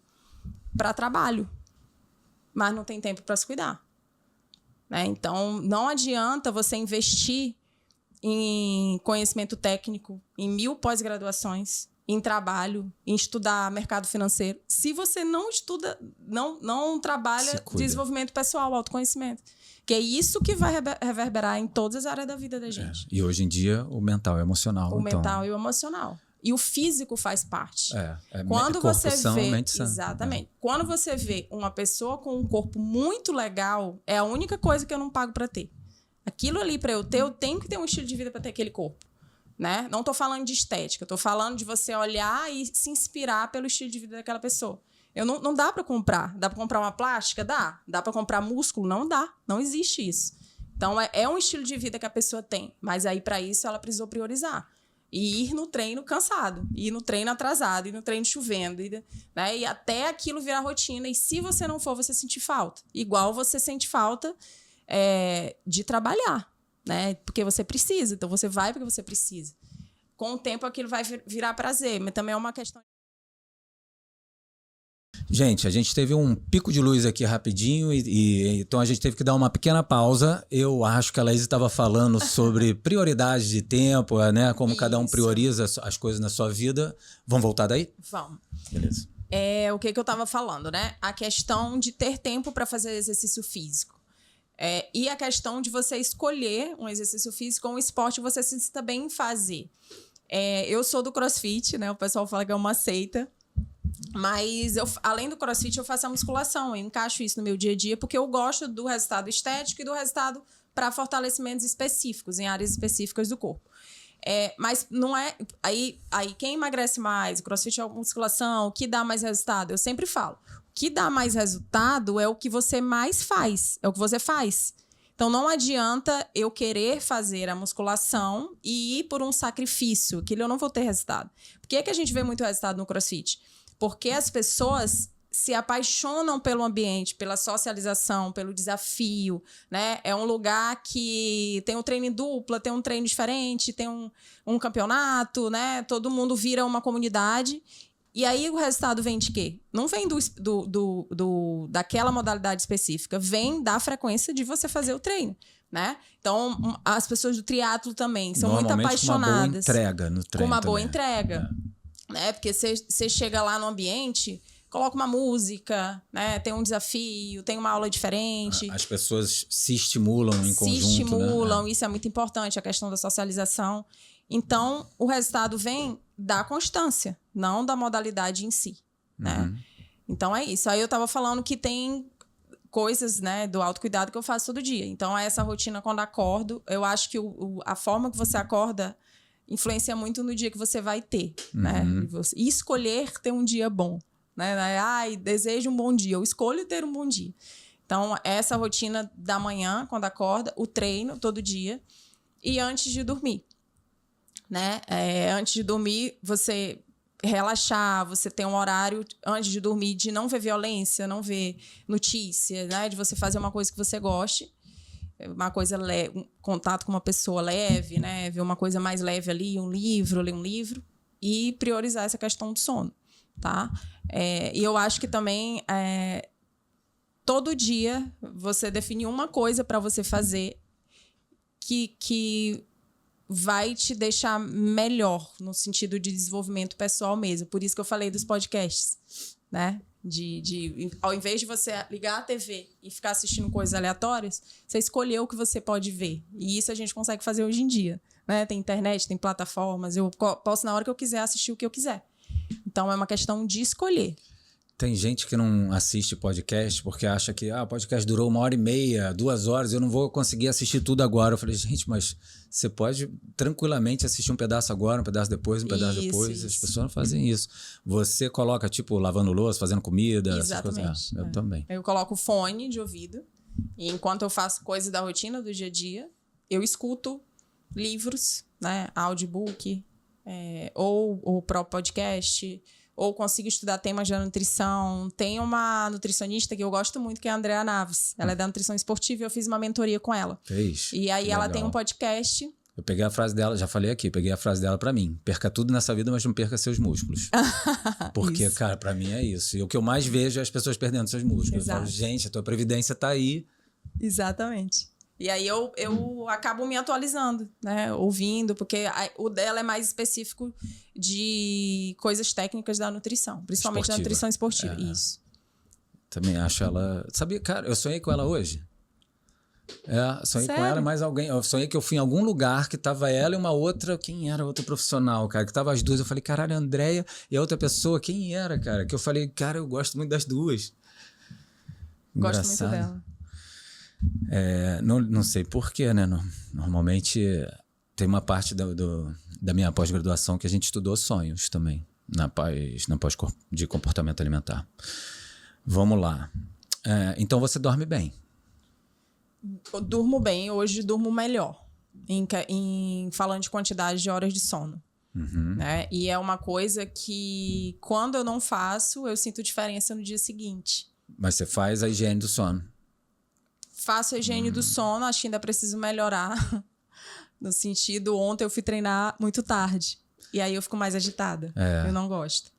para trabalho, mas não tem tempo para se cuidar. Né? Então, não adianta você investir em conhecimento técnico, em 1000 pós-graduações, em trabalho, em estudar mercado financeiro, se você não estuda, não trabalha desenvolvimento pessoal, autoconhecimento. Que é isso que vai reverberar em todas as áreas da vida da gente. E hoje em dia, o mental e o emocional. Mental e o emocional. E o físico faz parte. Quando você vê, exatamente. Quando você vê uma pessoa com um corpo muito legal, é a única coisa que eu não pago para ter. Aquilo ali para eu ter, eu tenho que ter um estilo de vida para ter aquele corpo, né? Não tô falando de estética, eu tô falando de você olhar e se inspirar pelo estilo de vida daquela pessoa. Não dá para comprar. Dá para comprar uma plástica? Dá. Dá para comprar músculo? Não dá. Não existe isso. Então, é um estilo de vida que a pessoa tem. Mas aí, para isso, ela precisou priorizar. E ir no treino cansado, ir no treino atrasado, ir no treino chovendo, né? E até aquilo virar rotina. E se você não for, você sentir falta. Igual você sente falta de trabalhar, né? Porque você precisa. Então, você vai porque você precisa. Com o tempo, aquilo vai virar prazer. Mas também é uma questão... Gente, a gente teve um pico de luz aqui rapidinho então a gente teve que dar uma pequena pausa. Eu acho que a Laís estava falando sobre prioridade de tempo, né? Como cada um prioriza as coisas na sua vida. Vamos voltar daí? Vamos. Beleza. O que eu estava falando, né? A questão de ter tempo para fazer exercício físico. E a questão de você escolher um exercício físico ou um esporte que você se sinta bem em fazer. Eu sou do CrossFit, né? O pessoal fala que é uma seita. Mas, além do CrossFit, eu faço a musculação. Eu encaixo isso no meu dia a dia porque eu gosto do resultado estético e do resultado para fortalecimentos específicos, em áreas específicas do corpo. Mas não é... Aí quem emagrece mais, o CrossFit é a musculação, o que dá mais resultado? Eu sempre falo. O que dá mais resultado é o que você mais faz. É o que você faz. Então, não adianta eu querer fazer a musculação e ir por um sacrifício, que eu não vou ter resultado. Por que a gente vê muito resultado no CrossFit? Porque as pessoas se apaixonam pelo ambiente, pela socialização, pelo desafio, né? É um lugar que tem um treino em dupla, tem um treino diferente, tem um campeonato, né? Todo mundo vira uma comunidade. E aí o resultado vem de quê? Não vem daquela modalidade específica, vem da frequência de você fazer o treino, né? Então, as pessoas do triatlo também são muito apaixonadas. Com uma boa entrega no treino. Com uma boa entrega. Né? Porque você chega lá no ambiente, coloca uma música, né? Tem um desafio, tem uma aula diferente. As pessoas se estimulam em conjunto. Se estimulam, né? Isso é muito importante, a questão da socialização. Então, o resultado vem da constância, não da modalidade em si. Né? Então, é isso. Aí eu estava falando que tem coisas, né, do autocuidado que eu faço todo dia. Então, essa rotina quando acordo, eu acho que a forma que você acorda influencia muito no dia que você vai ter, né? E escolher ter um dia bom, né? Ai, desejo um bom dia. Eu escolho ter um bom dia. Então, essa rotina da manhã, quando acorda, o treino todo dia e antes de dormir, né? Antes de dormir, você relaxar, você tem um horário antes de dormir de não ver violência, não ver notícia, né? De você fazer uma coisa que você goste. Uma coisa leve, um contato com uma pessoa leve, né? Ver uma coisa mais leve ali, ler um livro e priorizar essa questão do sono, tá? E eu acho que também todo dia você definir uma coisa para você fazer que vai te deixar melhor no sentido de desenvolvimento pessoal mesmo. Por isso que eu falei dos podcasts, né? Ao invés de você ligar a TV e ficar assistindo coisas aleatórias, você escolheu o que você pode ver. E isso a gente consegue fazer hoje em dia, né? Tem internet, tem plataformas. Eu posso, na hora que eu quiser, assistir o que eu quiser. Então, é uma questão de escolher. Tem gente que não assiste podcast porque acha que o podcast durou 1h30, 2 horas, eu não vou conseguir assistir tudo agora. Eu falei, gente, mas você pode tranquilamente assistir um pedaço agora, um pedaço depois, um pedaço depois. Isso. As pessoas não fazem isso. Você coloca, tipo, lavando louça, fazendo comida. Exatamente. Essas coisas. Eu também. Eu coloco fone de ouvido e enquanto eu faço coisas da rotina do dia a dia, eu escuto livros, né? Audiobook, ou o próprio podcast, ou consigo estudar temas da nutrição. Tem uma nutricionista que eu gosto muito, que é a Andrea Naves. Ela é da nutrição esportiva e eu fiz uma mentoria com ela. Fez. E aí ela tem um podcast. Eu peguei a frase dela, já falei aqui, peguei a frase dela pra mim. Perca tudo nessa vida, mas não perca seus músculos. Porque, cara, pra mim é isso. E o que eu mais vejo é as pessoas perdendo seus músculos. Exato. Eu falo, gente, a tua previdência tá aí. Exatamente. E aí eu acabo me atualizando, né? Ouvindo, porque o dela é mais específico de coisas técnicas da nutrição. Principalmente da nutrição esportiva. Isso. Também acho ela... Sabia, cara, eu sonhei com ela hoje. Sonhei Sério? com ela e mais alguém. Eu sonhei que eu fui em algum lugar que tava ela e uma outra... Quem era? Outra profissional, cara. Que tava as duas. Eu falei, caralho, a Andrea e a outra pessoa. Quem era, cara? Que eu falei, cara, eu gosto muito das duas. Gosto muito dela. Não sei porquê, né? Normalmente tem uma parte da minha pós-graduação que a gente estudou sonhos também, na pós de comportamento alimentar. Vamos lá. Então você dorme bem? Eu durmo bem, hoje durmo melhor, falando de quantidade de horas de sono. Né? E é uma coisa que, quando eu não faço, eu sinto diferença no dia seguinte. Mas você faz a higiene do sono? Faço a higiene do sono, acho que ainda preciso melhorar. No sentido, ontem eu fui treinar muito tarde. E aí eu fico mais agitada. Eu não gosto.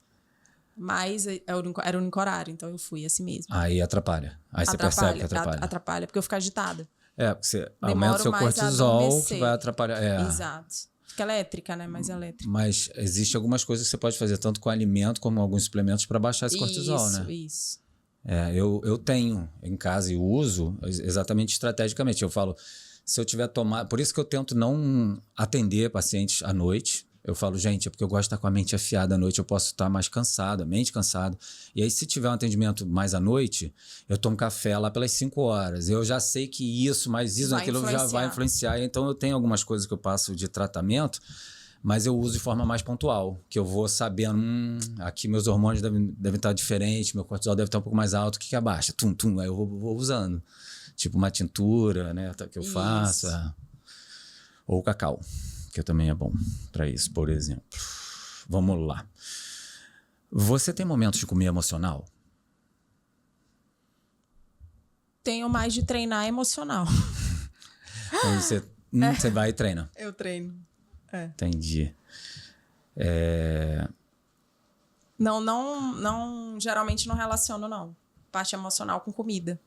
Mas era o único horário, então eu fui assim mesmo. Aí atrapalha. Aí você percebe que atrapalha. Atrapalha, porque eu fico agitada. Porque você aumenta o seu cortisol, que vai atrapalhar. Exato. Fica elétrica, né? Mais elétrica. Mas existem algumas coisas que você pode fazer, tanto com alimento como alguns suplementos, para baixar esse cortisol, né? Isso. Eu tenho em casa e uso exatamente estrategicamente. Eu falo, se eu tiver tomado... Por isso que eu tento não atender pacientes à noite. Eu falo, gente, é porque eu gosto de estar com a mente afiada à noite, eu posso estar mais cansado, mente cansada. E aí, se tiver um atendimento mais à noite, eu tomo café lá pelas 5 horas. Eu já sei que isso, mais isso, aquilo já vai influenciar. Então, eu tenho algumas coisas que eu passo de tratamento, mas eu uso de forma mais pontual, que eu vou sabendo, aqui meus hormônios devem estar diferentes, meu cortisol deve estar um pouco mais alto, o que abaixa? Aí eu vou usando. Tipo uma tintura, né, que eu faço. Ou o cacau, que também é bom para isso, por exemplo. Vamos lá. Você tem momentos de comer emocional? Tenho mais de treinar emocional. Então você vai e treina? Eu treino. Entendi. Não, geralmente não relaciono, não. Parte emocional com comida.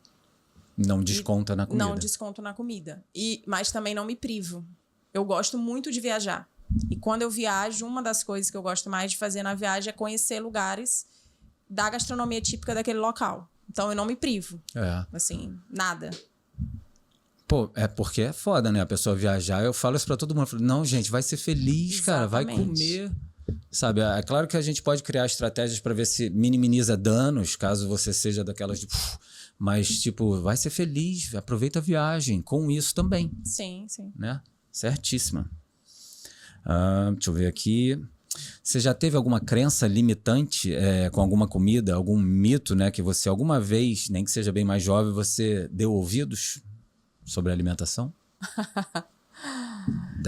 Não desconta na comida? Não desconto na comida. Mas também não me privo. Eu gosto muito de viajar. E quando eu viajo, uma das coisas que eu gosto mais de fazer na viagem é conhecer lugares da gastronomia típica daquele local. Então, eu não me privo. Assim, nada. Pô, porque é foda, né? A pessoa viajar, eu falo isso pra todo mundo. Eu falo, não, gente, vai ser feliz, cara. Vai comer. Sabe? É claro que a gente pode criar estratégias pra ver se minimiza danos, caso você seja daquelas de... Mas, tipo, vai ser feliz. Aproveita a viagem com isso também. Sim. Né? Certíssima. Deixa eu ver aqui. Você já teve alguma crença limitante com alguma comida, algum mito, né? Que você alguma vez, nem que seja bem mais jovem, você deu ouvidos sobre a alimentação?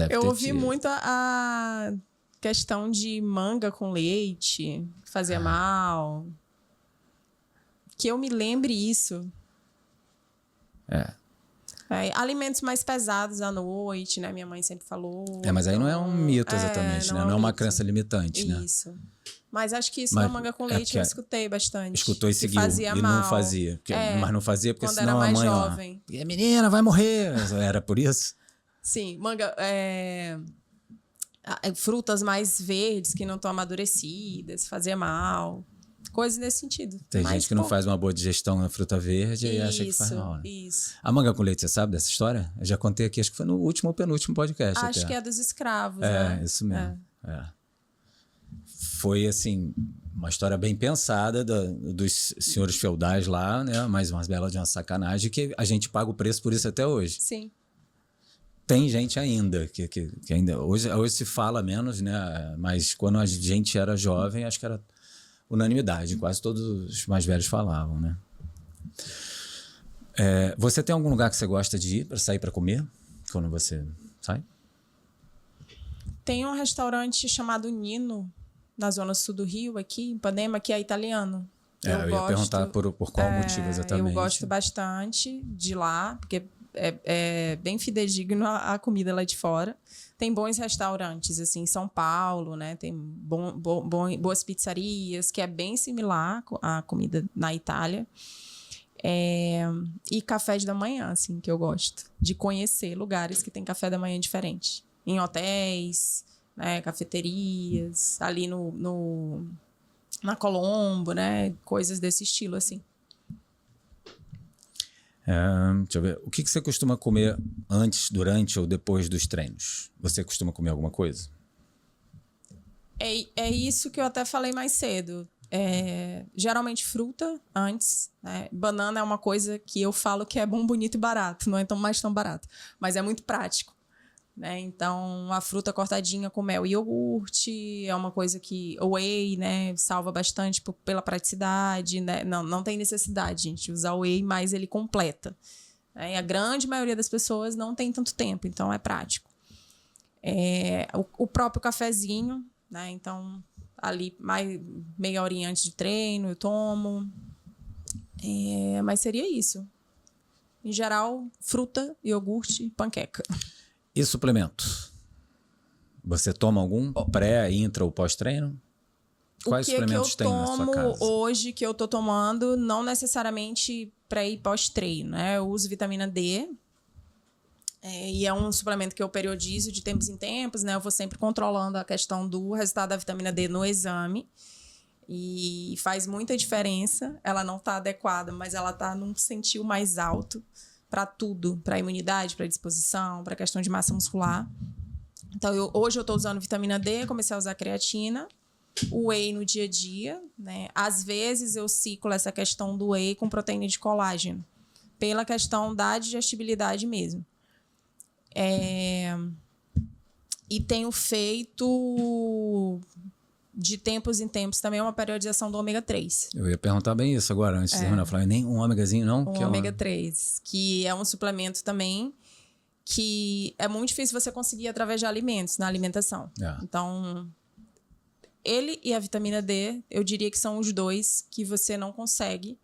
Eu ouvi muito a questão de manga com leite, que fazia mal. Que eu me lembre isso. Alimentos mais pesados à noite, né? Minha mãe sempre falou. Mas aí não é um mito exatamente, né? Não é uma crença limitante, né? Isso. Mas acho que isso da manga com leite eu escutei bastante. Escutou e seguiu. Fazia e mal. Não fazia. Mas não fazia porque quando senão era mais a mãe... jovem. E a menina vai morrer. Era por isso? Sim. Manga... frutas mais verdes que não estão amadurecidas. Fazia mal. Coisas nesse sentido. Tem gente que não faz uma boa digestão na fruta verde e acha que faz mal, né? Isso. A manga com leite, você sabe dessa história? Eu já contei aqui, acho que foi no último ou penúltimo podcast. Acho que é dos escravos, né? Isso mesmo. Foi, assim, uma história bem pensada dos senhores feudais lá, né? Mas umas belas de uma sacanagem que a gente paga o preço por isso até hoje. Sim. Tem gente ainda que ainda... Hoje se fala menos, né? Mas quando a gente era jovem, acho que era... unanimidade, quase todos os mais velhos falavam, né? Você tem algum lugar que você gosta de ir para sair para comer quando você sai? Tem um restaurante chamado Nino na zona sul do Rio, aqui em Ipanema, que é italiano. Eu ia perguntar por qual motivo exatamente. Eu gosto bastante de lá, porque é bem fidedigno a comida lá de fora. Tem bons restaurantes, assim, em São Paulo, né? Tem boas pizzarias, que é bem similar à comida na Itália. E café da manhã, assim, que eu gosto. De conhecer lugares que tem café da manhã diferente. Em hotéis, né? Cafeterias, ali na Colombo, né? Coisas desse estilo, assim. Deixa eu ver. O que você costuma comer antes, durante ou depois dos treinos? Você costuma comer alguma coisa? É isso que eu até falei mais cedo. Geralmente fruta antes, né? Banana é uma coisa que eu falo que é bom, bonito e barato. Não é mais tão barato, mas é muito prático, né? Então, a fruta cortadinha com mel e iogurte é uma coisa que... Whey, né? Salva bastante pela praticidade, né? Não tem necessidade, gente, usar whey, mas ele completa. Né? E a grande maioria das pessoas não tem tanto tempo, então é prático. O próprio cafezinho, né? Então... ali meia horinha antes de treino eu tomo. Mas seria isso. Em geral, fruta, iogurte, panqueca. E suplemento? Você toma algum pré, intra ou pós-treino? Quais suplementos tem na sua casa? O que eu tomo hoje, que eu tô tomando, não necessariamente pré e pós-treino, né? Eu uso vitamina D. E é um suplemento que eu periodizo de tempos em tempos, né? Eu vou sempre controlando a questão do resultado da vitamina D no exame. E faz muita diferença. Ela não está adequada, mas ela está num percentil mais alto para tudo. Para imunidade, para disposição, para questão de massa muscular. Então, hoje eu estou usando vitamina D, comecei a usar creatina. O whey no dia a dia, né? Às vezes eu ciclo essa questão do whey com proteína de colágeno. Pela questão da digestibilidade mesmo. E tenho feito de tempos em tempos também uma periodização do ômega 3. Eu ia perguntar bem isso agora, antes de terminar. Eu falei, nem um ômegazinho, não? Ômega 3, que é um suplemento também que é muito difícil você conseguir através de alimentos, na alimentação. Então, ele e a vitamina D, eu diria que são os dois que você não consegue.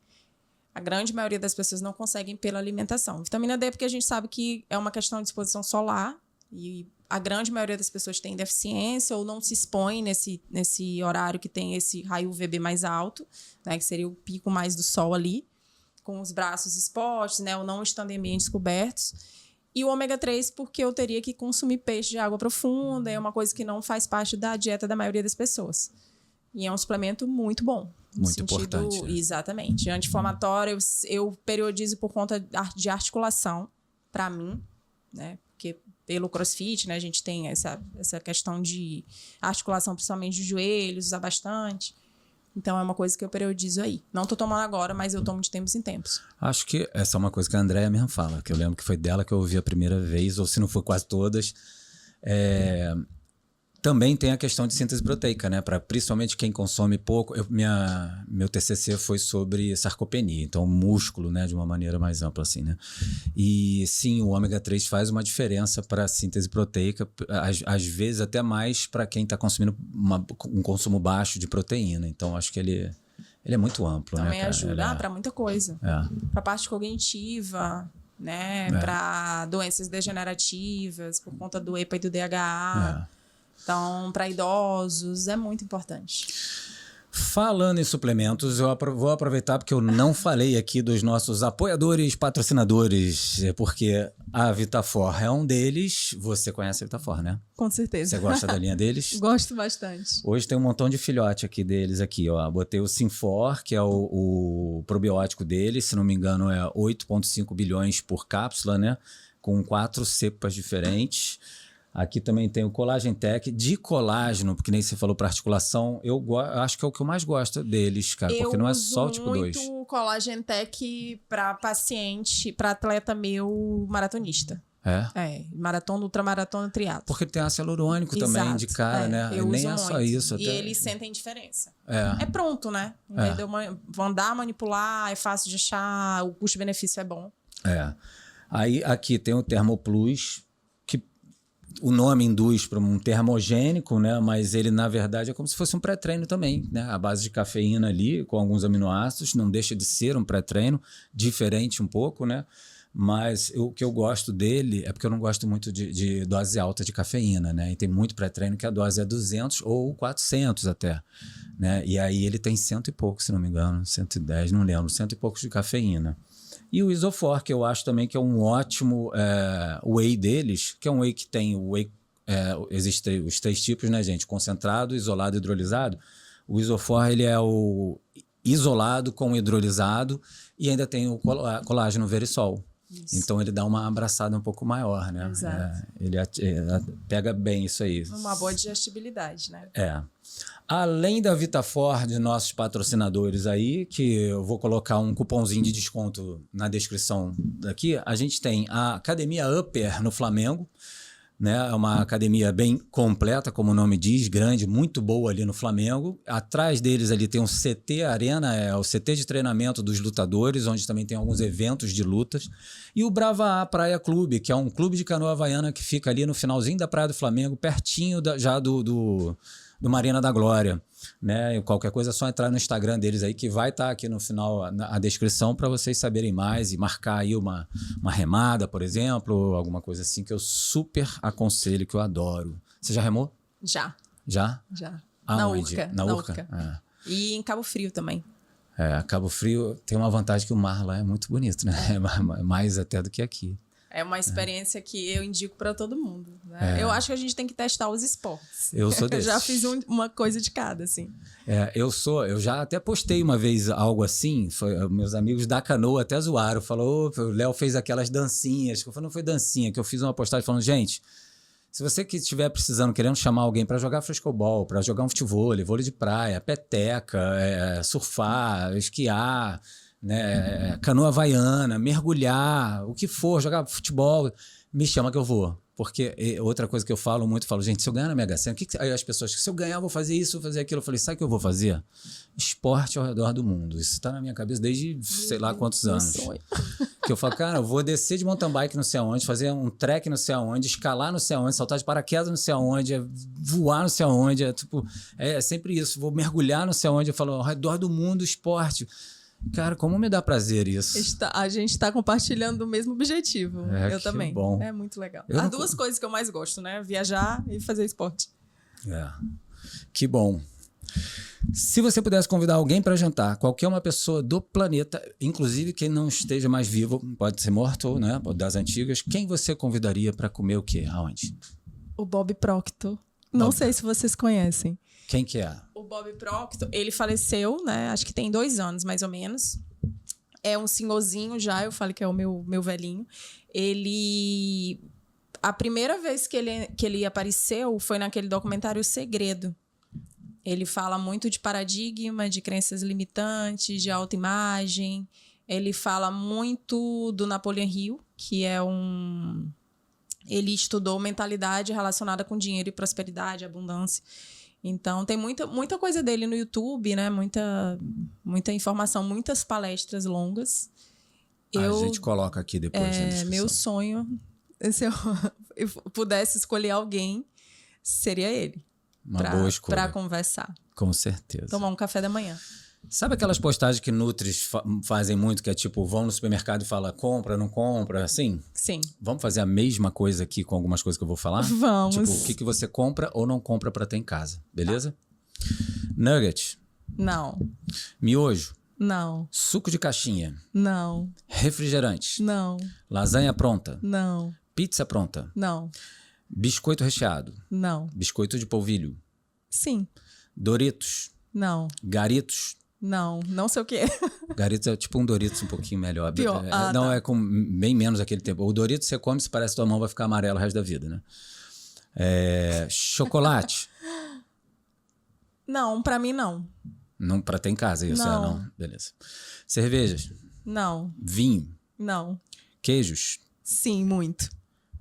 A grande maioria das pessoas não conseguem pela alimentação. Vitamina D, porque a gente sabe que é uma questão de exposição solar e a grande maioria das pessoas tem deficiência ou não se expõe nesse horário que tem esse raio UVB mais alto, né, que seria o pico mais do sol ali, com os braços expostos, né, ou não estando em ambientes cobertos. E o ômega 3, porque eu teria que consumir peixe de água profunda, é uma coisa que não faz parte da dieta da maioria das pessoas. E é um suplemento muito bom. Muito importante. Exatamente. Anti-inflamatório, eu periodizo por conta de articulação, para mim, né? Porque pelo CrossFit, né, a gente tem essa questão de articulação, principalmente de joelhos, usa bastante. Então, é uma coisa que eu periodizo aí. Não tô tomando agora, mas eu tomo de tempos em tempos. Acho que essa é uma coisa que a Andréia mesmo fala, que eu lembro que foi dela que eu ouvi a primeira vez, ou se não for quase todas. Também tem a questão de síntese proteica, né? Para principalmente quem consome pouco. Meu TCC foi sobre sarcopenia, então músculo, né? De uma maneira mais ampla, assim, né? E sim, o ômega 3 faz uma diferença para a síntese proteica, às vezes até mais para quem está consumindo um consumo baixo de proteína. Então, acho que ele é muito amplo, também né? Ajuda para muita coisa. Para a parte cognitiva, né? Para doenças degenerativas, por conta do EPA e do DHA. Então, para idosos, é muito importante. Falando em suplementos, eu vou aproveitar porque eu não falei aqui dos nossos apoiadores, patrocinadores, porque a Vitafor é um deles. Você conhece a Vitafor, né? Com certeza. Você gosta da linha deles? Gosto bastante. Hoje tem um montão de filhote aqui deles aqui, ó. Botei o Synfor, que é o probiótico deles, se não me engano é 8,5 bilhões por cápsula, né? Com 4 cepas diferentes. Aqui também tem o Collagen Tech de colágeno, porque nem você falou para articulação. Eu acho que é o que eu mais gosto deles, cara, porque não é só o tipo 2. Eu uso muito o Collagen Tech para paciente, para atleta meu maratonista. Maratona, ultramaratona, triatlo. Porque ele tem ácido hialurônico também de cara, né? Eu nem uso é só muito. isso. E eles sentem diferença. É pronto, né? Vou andar, manipular, é fácil de achar, o custo-benefício é bom. Aí aqui tem o Thermoplus, que o nome induz para um termogênico, né? Mas ele, na verdade, é como se fosse um pré-treino também, né? A base de cafeína ali, com alguns aminoácidos, não deixa de ser um pré-treino, diferente um pouco, né? Mas o que eu gosto dele é porque eu não gosto muito de dose alta de cafeína, né? E tem muito pré-treino que a dose é 200 ou 400 até, né? E aí ele tem 100 e pouco, se não me engano, 110, não lembro, 100 e poucos de cafeína. E o Isofor, que eu acho também que é um ótimo whey deles, que é um whey que tem o whey, existem os 3 tipos, né, gente? Concentrado, isolado e hidrolisado. O Isofor, ele é o isolado com hidrolisado e ainda tem o colágeno Verisol. Isso. Então ele dá uma abraçada um pouco maior, né? Exato. Ele pega bem isso aí. Uma boa digestibilidade, né? Além da Vitafor, de nossos patrocinadores aí, que eu vou colocar um cupomzinho de desconto na descrição daqui, a gente tem a Academia Upper no Flamengo, né? É uma academia bem completa, como o nome diz, grande, muito boa ali no Flamengo. Atrás deles ali tem um CT Arena, é o CT de treinamento dos lutadores, onde também tem alguns eventos de lutas. E o Brava Praia Clube, que é um clube de canoa havaiana que fica ali no finalzinho da Praia do Flamengo, pertinho já do Marina da Glória, né? E qualquer coisa é só entrar no Instagram deles aí, que vai estar aqui no final a descrição para vocês saberem mais e marcar aí uma remada, por exemplo, alguma coisa assim que eu super aconselho, que eu adoro. Você já remou? Já. Já? Já. Aonde? Na Urca. É. E em Cabo Frio também. Cabo Frio tem uma vantagem que o mar lá é muito bonito, né? Mais até do que aqui. É uma experiência que eu indico para todo mundo. Né? Eu acho que a gente tem que testar os esportes. Eu sou desse. Eu já fiz uma coisa de cada, assim. Eu já até postei uma vez algo assim, meus amigos da canoa até zoaram, falou, o Léo fez aquelas dancinhas, eu falei, não foi dancinha, que eu fiz uma postagem falando, gente, se você que estiver precisando, querendo chamar alguém para jogar frescobol, para jogar um futevôlei, vôlei de praia, peteca, surfar, esquiar, né, canoa havaiana, mergulhar, o que for, jogar futebol, me chama que eu vou. Porque outra coisa que eu falo muito, gente, se eu ganhar na Mega Sena, aí as pessoas, se eu ganhar, eu vou fazer isso, vou fazer aquilo. Eu falei, sabe o que eu vou fazer? Esporte ao redor do mundo. Isso está na minha cabeça desde sei lá quantos anos. Que eu falo, cara, eu vou descer de mountain bike não sei aonde, fazer um trek não sei aonde, escalar não sei aonde, saltar de paraquedas não sei aonde, voar não sei aonde, é sempre isso. Vou mergulhar não sei aonde, eu falo, ao redor do mundo, esporte. Cara, como me dá prazer isso? A gente está compartilhando o mesmo objetivo. Eu também. Bom. É muito legal. As duas coisas que eu mais gosto, né? Viajar e fazer esporte. Que bom. Se você pudesse convidar alguém para jantar, qualquer uma pessoa do planeta, inclusive quem não esteja mais vivo, pode ser morto, né? Das antigas, quem você convidaria para comer o quê? Aonde? O Bob Proctor. Não sei se vocês conhecem. Quem que é? O Bob Proctor, ele faleceu, né? Acho que tem 2 anos, mais ou menos. É um senhorzinho já, eu falo que é o meu velhinho. Ele... A primeira vez que ele apareceu foi naquele documentário O Segredo. Ele fala muito de paradigma, de crenças limitantes, de autoimagem. Ele fala muito do Napoleon Hill, que é Ele estudou mentalidade relacionada com dinheiro e prosperidade, abundância. Então, tem muita coisa dele no YouTube, né? Muita informação, muitas palestras longas. A gente coloca aqui depois na descrição. Meu sonho, se eu pudesse escolher alguém, seria ele. Uma boa escolha. Para conversar. Com certeza. Tomar um café da manhã. Sabe aquelas postagens que Nutris fazem muito, que é tipo, vão no supermercado e fala compra, não compra, assim? Sim. Vamos fazer a mesma coisa aqui com algumas coisas que eu vou falar? Vamos. Tipo, o que você compra ou não compra para ter em casa, beleza? Nugget. Não. Miojo. Não. Suco de caixinha. Não. Refrigerante. Não. Lasanha pronta. Não. Pizza pronta. Não. Biscoito recheado. Não. Biscoito de polvilho. Sim. Doritos. Não. Garitos. Não sei o que é. Garitos é tipo um Doritos um pouquinho melhor. Pior. Não, tá. é com bem menos aquele tempo. O Doritos você come, se parece que tua mão vai ficar amarela o resto da vida, né? Chocolate. Não, pra mim não. Não, pra ter em casa isso, não. Beleza. Cervejas. Não. Vinho. Não. Queijos. Sim, muito.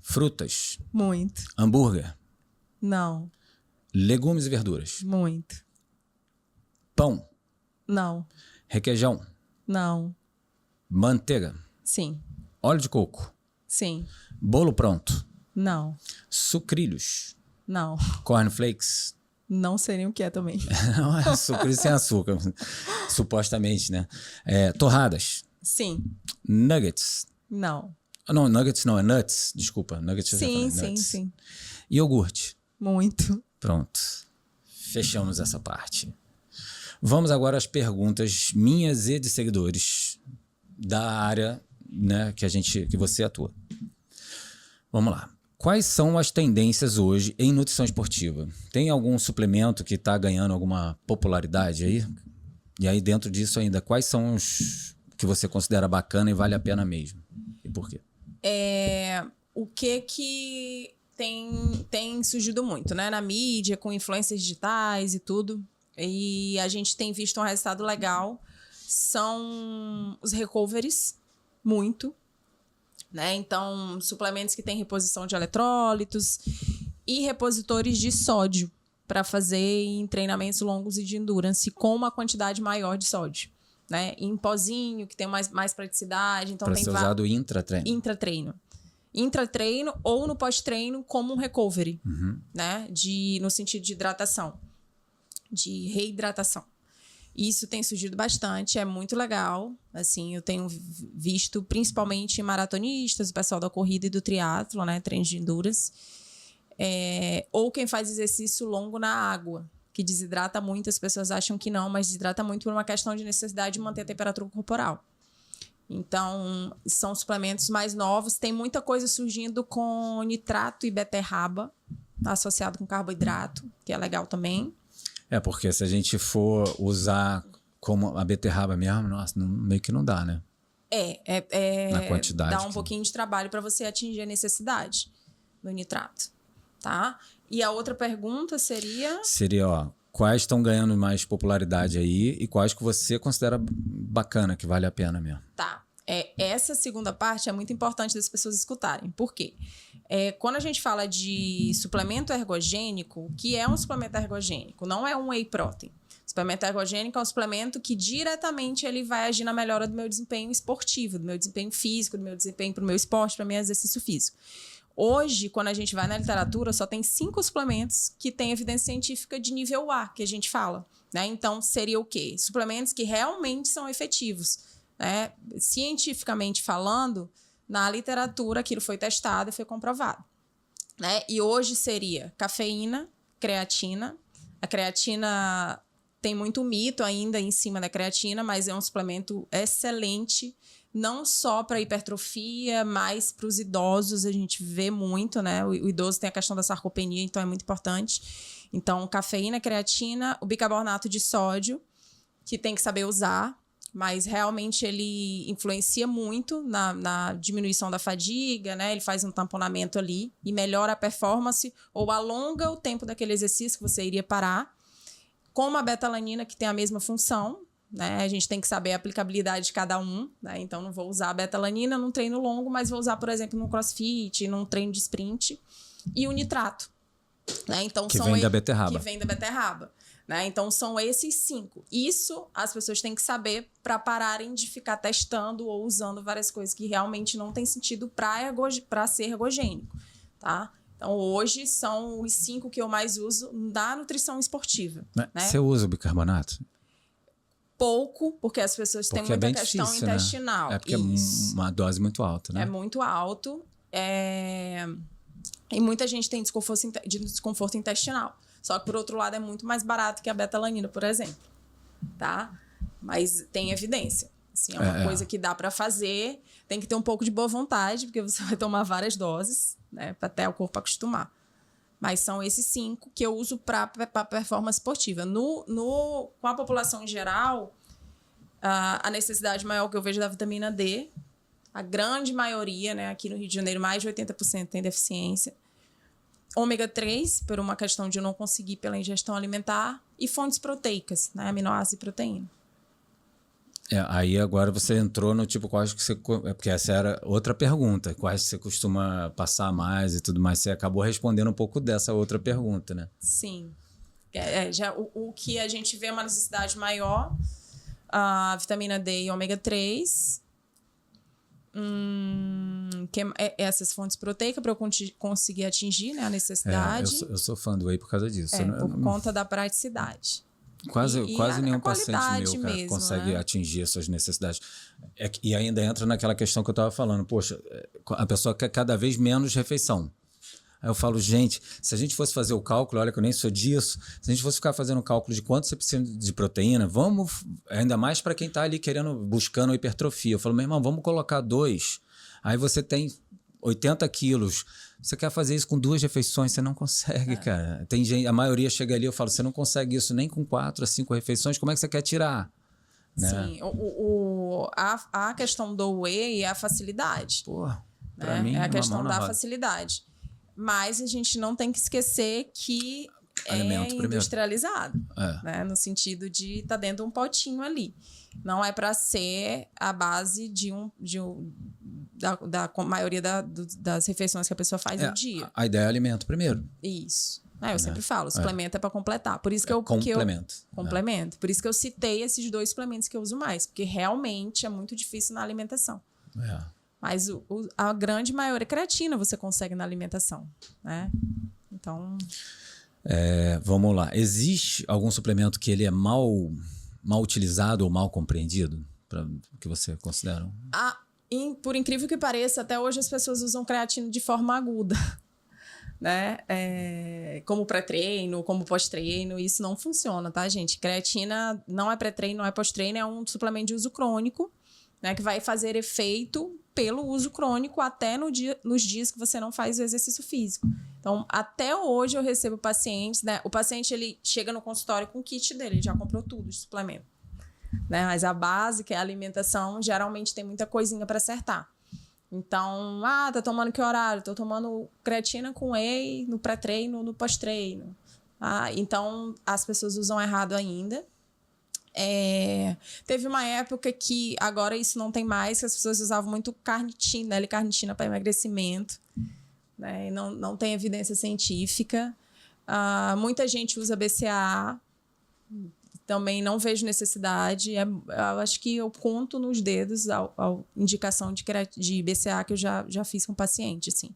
Frutas. Muito. Hambúrguer. Não. Legumes e verduras. Muito. Pão. Não. Requeijão. Não. Manteiga. Sim. Óleo de coco. Sim. Bolo pronto. Não. Sucrilhos. Não. Cornflakes. Não sei nem o que é também. Não é sucrilhos sem açúcar. Supostamente, né? Torradas. Sim. Nuggets. Não. Não, nuggets não, é nuts. Desculpa. Nuggets eu já falei, Sim, nuts. sim. Iogurte. Muito. Pronto. Fechamos essa parte. Vamos agora às perguntas minhas e de seguidores da área, né, que você atua. Vamos lá. Quais são as tendências hoje em nutrição esportiva? Tem algum suplemento que está ganhando alguma popularidade aí? E aí dentro disso ainda, quais são os que você considera bacana e vale a pena mesmo? por quê? O que tem surgido muito, né? Na mídia, com influências digitais e tudo. E a gente tem visto um resultado legal. São os recoveries, muito. Né? Então, suplementos que têm reposição de eletrólitos e repositores de sódio para fazer em treinamentos longos e de endurance com uma quantidade maior de sódio. Né? Em pozinho, que tem mais praticidade. Então, para ser usado intra-treino. Intra-treino ou no pós-treino como um recovery, né? No sentido de hidratação, de reidratação. Isso tem surgido bastante, é muito legal. Assim, eu tenho visto principalmente maratonistas, o pessoal da corrida e do triatlo, né? Treinos de endurance. Ou quem faz exercício longo na água, que desidrata muito. As pessoas acham que não, mas desidrata muito por uma questão de necessidade de manter a temperatura corporal. Então, são suplementos mais novos. Tem muita coisa surgindo com nitrato e beterraba, associado com carboidrato, que é legal também. Porque se a gente for usar como a beterraba mesmo, nossa, meio que não dá, né? Na quantidade. Dá um pouquinho de trabalho para você atingir a necessidade do nitrato, tá? E a outra pergunta seria... quais estão ganhando mais popularidade aí e quais que você considera bacana, que vale a pena mesmo? Tá. Essa segunda parte é muito importante das pessoas escutarem. Por quê? Quando a gente fala de suplemento ergogênico, o que é um suplemento ergogênico? Não é um whey protein. Suplemento ergogênico é um suplemento que diretamente ele vai agir na melhora do meu desempenho esportivo, do meu desempenho físico, do meu desempenho para o meu esporte, para o meu exercício físico. Hoje, quando a gente vai na literatura, só tem 5 suplementos que têm evidência científica de nível A, que a gente fala. Né? Então, seria o quê? Suplementos que realmente são efetivos. Né? Cientificamente falando, na literatura, aquilo foi testado e foi comprovado. Né? E hoje seria cafeína, creatina. A creatina tem muito mito ainda em cima da creatina, mas é um suplemento excelente, não só para hipertrofia, mas para os idosos a gente vê muito, né? O idoso tem a questão da sarcopenia, então é muito importante. Então, cafeína, creatina, o bicarbonato de sódio, que tem que saber usar, mas realmente ele influencia muito na diminuição da fadiga, né? Ele faz um tamponamento ali e melhora a performance ou alonga o tempo daquele exercício que você iria parar. Como a betalanina, que tem a mesma função, né? A gente tem que saber a aplicabilidade de cada um, né? Então, não vou usar a betalanina num treino longo, mas vou usar, por exemplo, num crossfit, num treino de sprint. E o nitrato. Né? Então, que vem da beterraba. Que vem da beterraba. Né? Então, são esses 5. Isso as pessoas têm que saber para pararem de ficar testando ou usando várias coisas que realmente não tem sentido para ser ergogênico. Tá? Então, hoje são os 5 que eu mais uso da nutrição esportiva. Né? Você usa o bicarbonato? Pouco, porque as pessoas têm muita questão difícil, intestinal. Né? Porque é uma dose muito alta, né? É muito alto. E muita gente tem desconforto intestinal. Só que, por outro lado, é muito mais barato que a betalanina, por exemplo. Tá? Mas tem evidência. Assim, é uma coisa que dá para fazer. Tem que ter um pouco de boa vontade, porque você vai tomar várias doses, né? Até o corpo acostumar. Mas são esses 5 que eu uso para performance esportiva. Com a população em geral, a necessidade maior que eu vejo é da vitamina D. A grande maioria, né, aqui no Rio de Janeiro, mais de 80% tem deficiência. Ômega 3, por uma questão de não conseguir pela ingestão alimentar. E fontes proteicas, né, aminoácidos e proteína. Aí agora você entrou no tipo, quais que você... Porque essa era outra pergunta. Quais você costuma passar mais e tudo mais. Você acabou respondendo um pouco dessa outra pergunta, né? Sim. Já o que a gente vê é uma necessidade maior, a vitamina D e ômega 3. Essas fontes proteicas para eu conseguir atingir, né, a necessidade. Eu sou fã do whey por causa disso. Por conta da praticidade. Quase nenhum paciente meu mesmo, consegue né? atingir as suas necessidades. E ainda entra naquela questão que eu estava falando. Poxa, a pessoa quer cada vez menos refeição. Aí eu falo, gente, se a gente fosse fazer o cálculo, olha que eu nem sou disso, se a gente fosse ficar fazendo o cálculo de quanto você precisa de proteína, vamos, ainda mais para quem está ali buscando hipertrofia. Eu falo, meu irmão, vamos colocar 2. Aí você tem 80 quilos. Você quer fazer isso com 2 refeições, você não consegue, cara. Tem gente, a maioria chega ali, eu falo, você não consegue isso nem com 4 a 5 refeições, como é que você quer tirar? né? Sim. A questão do whey é a facilidade. Porra, pra né? mim, É a uma questão mão na da roda. facilidade. Mas a gente não tem que esquecer que Alimento primeiro. industrializado. É. Né? No sentido de estar dentro de um potinho ali. Não é para ser a base da maioria das refeições que a pessoa faz no dia. A ideia é alimento primeiro. Isso. Eu sempre falo, suplemento é para completar. Por isso que Complemento. Complemento. Por isso que eu citei esses 2 suplementos que eu uso mais. Porque realmente é muito difícil na alimentação. É. Mas a grande maioria, creatina você consegue na alimentação, né? Então... Vamos lá. Existe algum suplemento que ele é mal utilizado ou mal compreendido? O que você considera? Por incrível que pareça, até hoje as pessoas usam creatina de forma aguda. Né? Como pré-treino, como pós-treino, isso não funciona, tá, gente? Creatina não é pré-treino, não é pós-treino, é um suplemento de uso crônico, né? Que vai fazer efeito pelo uso crônico até nos dias que você não faz o exercício físico. Então, até hoje eu recebo pacientes, né? O paciente, ele chega no consultório com o kit dele, ele já comprou tudo de suplemento. Né? Mas a base, que é a alimentação, geralmente tem muita coisinha para acertar. Então, tá tomando que horário? Tô tomando creatina com whey no pré-treino, no pós-treino. Então, as pessoas usam errado ainda. Teve uma época que, agora isso não tem mais, que as pessoas usavam muito carnitina, L-carnitina para emagrecimento. Né? E não tem evidência científica. Muita gente usa BCAA. Também não vejo necessidade. Eu acho que eu conto nos dedos a indicação de BCAA que eu já fiz com paciente, assim.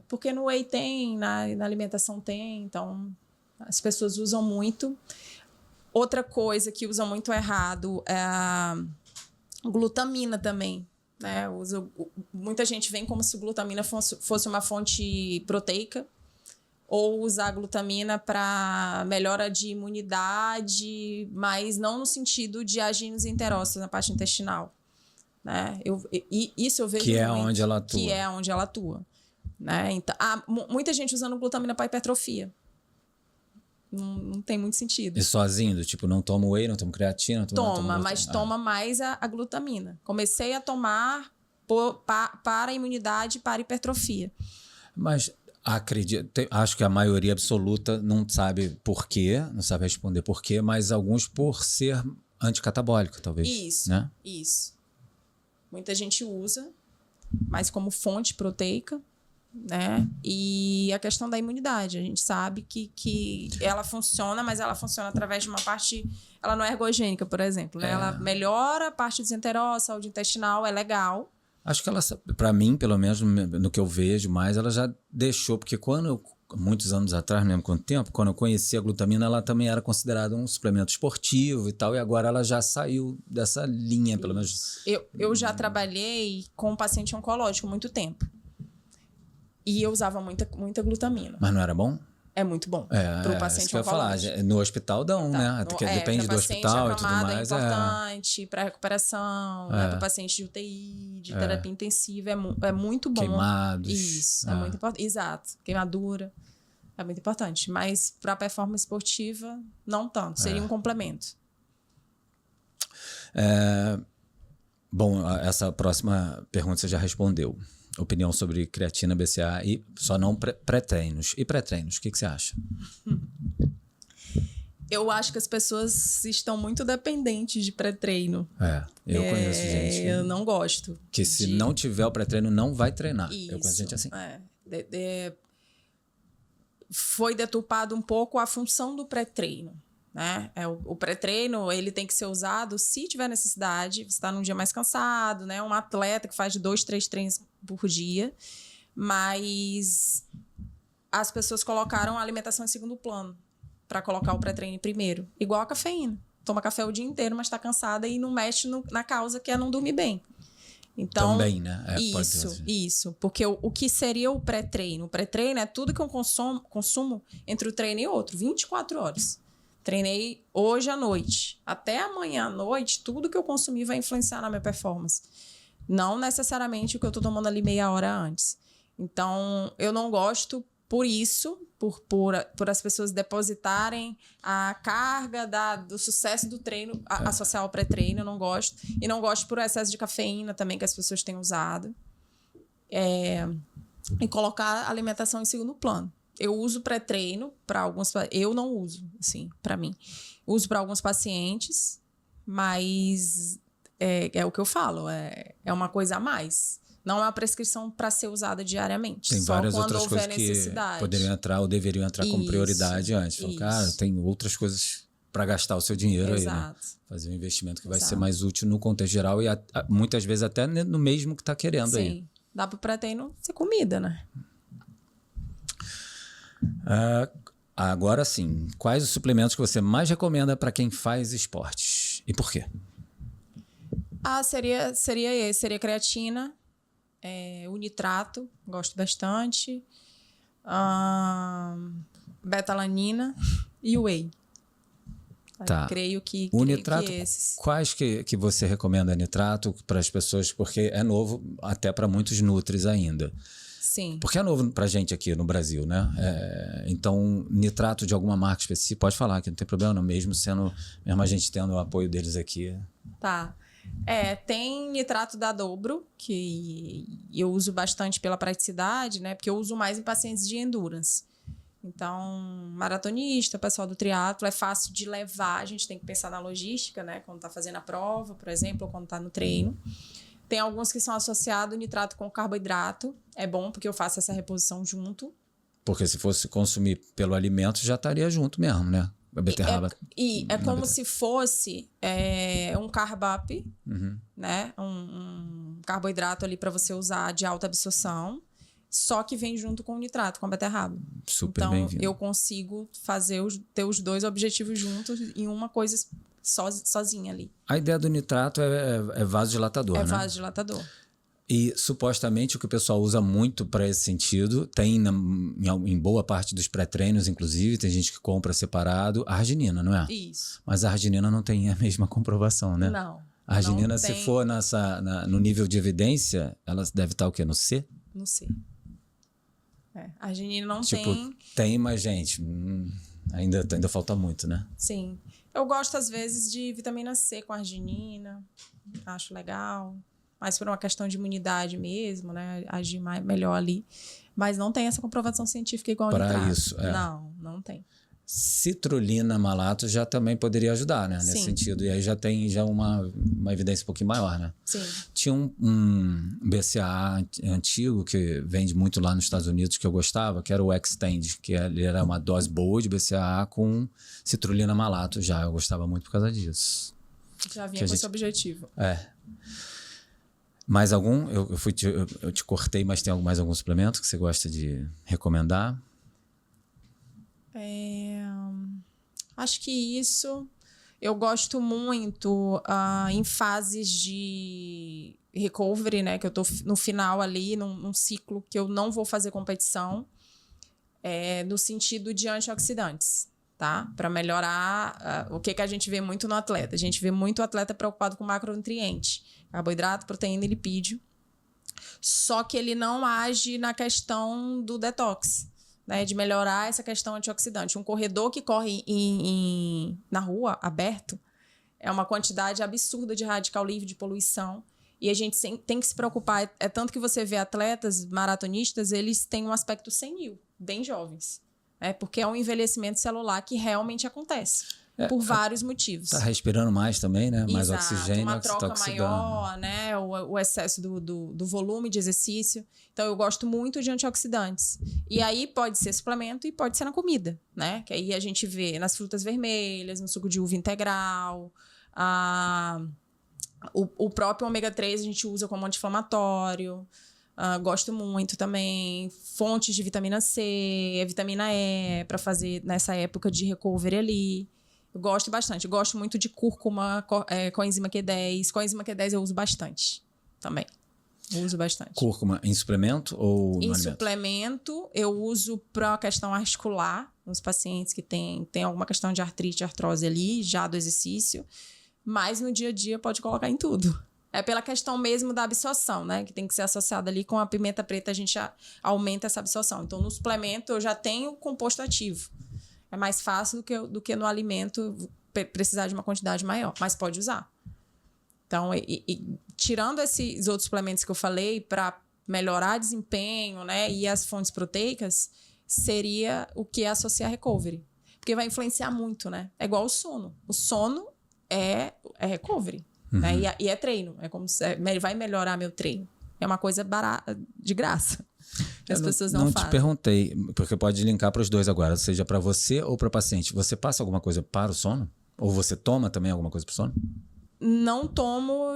Porque no whey tem, na alimentação tem, então as pessoas usam muito. Outra coisa que usam muito errado é a glutamina também. Né? Muita gente vem como se glutamina fosse uma fonte proteica. Ou usar glutamina para melhora de imunidade, mas não no sentido de agir nos enterócitos, na parte intestinal. Né? Isso eu vejo que é muito, onde ela atua. Que é onde ela atua. Né? Então, muita gente usando glutamina para hipertrofia. Não tem muito sentido. E sozinho, tipo, não tomo whey, não tomo creatina, não toma, mas toma mais a glutamina. Comecei a tomar para a imunidade, para a hipertrofia. Mas acho que a maioria absoluta não sabe por quê, não sabe responder por quê, mas alguns por ser anticatabólico, talvez. Isso, né? Isso. Muita gente usa, mas como fonte proteica, né? E a questão da imunidade. A gente sabe que ela funciona, mas ela funciona através de uma parte... Ela não é ergogênica, por exemplo. Né? Ela melhora a parte dos enterócitos, saúde intestinal, é legal. Acho que ela, para mim, pelo menos no que eu vejo mais, ela já deixou, porque muitos anos atrás, não lembro quanto tempo, quando eu conheci a glutamina, ela também era considerada um suplemento esportivo e tal, e agora ela já saiu dessa linha, pelo menos. Eu já trabalhei com um paciente oncológico há muito tempo. E eu usava muita glutamina. Mas não era bom? É muito bom para o paciente isso que eu ia falar. No hospital dão, né? Porque depende do hospital e tudo mais. É importante para recuperação, né? Para paciente de UTI, de terapia intensiva, é muito bom. Queimados. Isso, é muito importante. Exato, queimadura, é muito importante. Mas para performance esportiva, não tanto. Seria um complemento. Bom, essa próxima pergunta você já respondeu. Opinião sobre creatina, BCAA e só não pré-treinos. E pré-treinos, o que você acha? Eu acho que as pessoas estão muito dependentes de pré-treino. Eu conheço gente. Eu não gosto. Que se não tiver o pré-treino, não vai treinar. Isso, eu conheço gente assim. Foi deturpado um pouco a função do pré-treino. Né? O pré-treino ele tem que ser usado se tiver necessidade, você está num dia mais cansado, né? Um atleta que faz 2, 3 treinos por dia, mas as pessoas colocaram a alimentação em segundo plano para colocar o pré-treino primeiro, igual a cafeína. Toma café o dia inteiro, mas está cansada e não mexe na causa que é não dormir bem. Então, também, né? Isso. Porque o que seria o pré-treino? O pré-treino é tudo que eu consumo entre o treino e outro, 24 horas. Treinei hoje à noite. Até amanhã à noite, tudo que eu consumir vai influenciar na minha performance. Não necessariamente o que eu estou tomando ali meia hora antes. Então, eu não gosto por isso, por as pessoas depositarem a carga do sucesso do treino, associar ao pré-treino, eu não gosto. E não gosto por excesso de cafeína também que as pessoas têm usado. E colocar a alimentação em segundo plano. Eu uso pré-treino para alguns... Eu não uso, assim, para mim. Uso para alguns pacientes, mas é o que eu falo, é uma coisa a mais. Não é uma prescrição para ser usada diariamente. Tem só várias quando outras houver coisas que necessidade. poderiam entrar ou deveriam entrar como prioridade antes. Falo, cara, tem outras coisas para gastar o seu dinheiro aí, né? Fazer um investimento que vai ser mais útil no contexto geral e muitas vezes até no mesmo que está querendo aí. Sim, dá para o pré-treino ser comida, né? Agora sim, quais os suplementos que você mais recomenda para quem faz esportes? E por quê? Seria creatina, o nitrato, gosto bastante, betalanina e whey. Tá. Creio que nitrato, esses. Quais que você recomenda nitrato para as pessoas? Porque é novo até para muitos nutris ainda. Sim. Porque é novo pra gente aqui no Brasil, né? Então, nitrato de alguma marca específica, pode falar que não tem problema, não, mesmo a gente tendo o apoio deles aqui. Tá. Tem nitrato da Dobro, que eu uso bastante pela praticidade, né? Porque eu uso mais em pacientes de endurance. Então, maratonista, pessoal do triatlo, é fácil de levar. A gente tem que pensar na logística, né? Quando tá fazendo a prova, por exemplo, ou quando tá no treino. Tem alguns que são associados nitrato com carboidrato. É bom porque eu faço essa reposição junto. Porque se fosse consumir pelo alimento, já estaria junto mesmo, né? A beterraba. Como se fosse um carb-up, né? Um carboidrato ali para você usar de alta absorção, só que vem junto com o nitrato, com a beterraba. Super então, bem-vindo. Eu consigo ter os dois objetivos juntos em uma coisa sozinha ali. A ideia do nitrato é vasodilatador, né? É vasodilatador. E supostamente o que o pessoal usa muito para esse sentido, tem em boa parte dos pré-treinos, inclusive, tem gente que compra separado, a arginina, não é? Isso. Mas a arginina não tem a mesma comprovação, né? Não. A arginina, se for no nível de evidência, ela deve estar o quê? No C? No C. A arginina não tem. Tem, mas, gente, ainda falta muito, né? Sim. Eu gosto, às vezes, de vitamina C com arginina. Acho legal. Mas por uma questão de imunidade mesmo, né? Agir melhor ali. Mas não tem essa comprovação científica igual ao nitrato. Para isso, Não tem. Citrulina malato já também poderia ajudar, né? Nesse sentido. E aí já tem uma evidência um pouquinho maior, né? Sim. Tinha um BCAA antigo que vende muito lá nos Estados Unidos que eu gostava, que era o Extend, que ele era uma dose boa de BCAA com citrulina malato já. Eu gostava muito por causa disso. Já vinha com esse objetivo. Mais algum? Eu te cortei, mas tem mais algum suplemento que você gosta de recomendar? Acho que isso. Eu gosto muito em fases de recovery, né? Que eu tô no final ali, num ciclo que eu não vou fazer competição, no sentido de antioxidantes, tá? Para melhorar o que a gente vê muito no atleta. A gente vê muito o atleta preocupado com macronutriente, carboidrato, proteína e lipídio. Só que ele não age na questão do detox, né, de melhorar essa questão antioxidante. Um corredor que corre na rua, aberto, é uma quantidade absurda de radical livre, de poluição. E a gente tem que se preocupar. É tanto que você vê atletas maratonistas, eles têm um aspecto senil, bem jovens. Porque é um envelhecimento celular que realmente acontece. Por vários motivos. Tá respirando mais também, né? Mais oxigênio. Uma troca maior, né? O excesso do volume de exercício. Então, eu gosto muito de antioxidantes. E aí, pode ser suplemento e pode ser na comida, né? Que aí a gente vê nas frutas vermelhas, no suco de uva integral. O próprio ômega 3 a gente usa como anti-inflamatório. Gosto muito também. Fontes de vitamina C, vitamina E, para fazer nessa época de recovery ali. Eu gosto bastante. Eu gosto muito de cúrcuma, coenzima Q10. Coenzima Q10 eu uso bastante também. Eu uso bastante. Cúrcuma em suplemento ou no alimento? Em suplemento, eu uso para a questão articular, nos pacientes que tem alguma questão de artrite, artrose ali, já do exercício. Mas no dia a dia pode colocar em tudo. É pela questão mesmo da absorção, né? Que tem que ser associada ali com a pimenta preta, a gente aumenta essa absorção. Então, no suplemento, eu já tenho composto ativo. É mais fácil do que no alimento precisar de uma quantidade maior, mas pode usar. Então, tirando esses outros suplementos que eu falei para melhorar desempenho, né, e as fontes proteicas, seria o que é associar recovery. Porque vai influenciar muito, né? É igual o sono. O sono é recovery, né? E é treino. É como se vai melhorar meu treino. É uma coisa barata, de graça. As pessoas não fazem. Não te perguntei, porque pode linkar para os dois agora, seja para você ou para o paciente. Você passa alguma coisa para o sono? Ou você toma também alguma coisa para o sono? Não tomo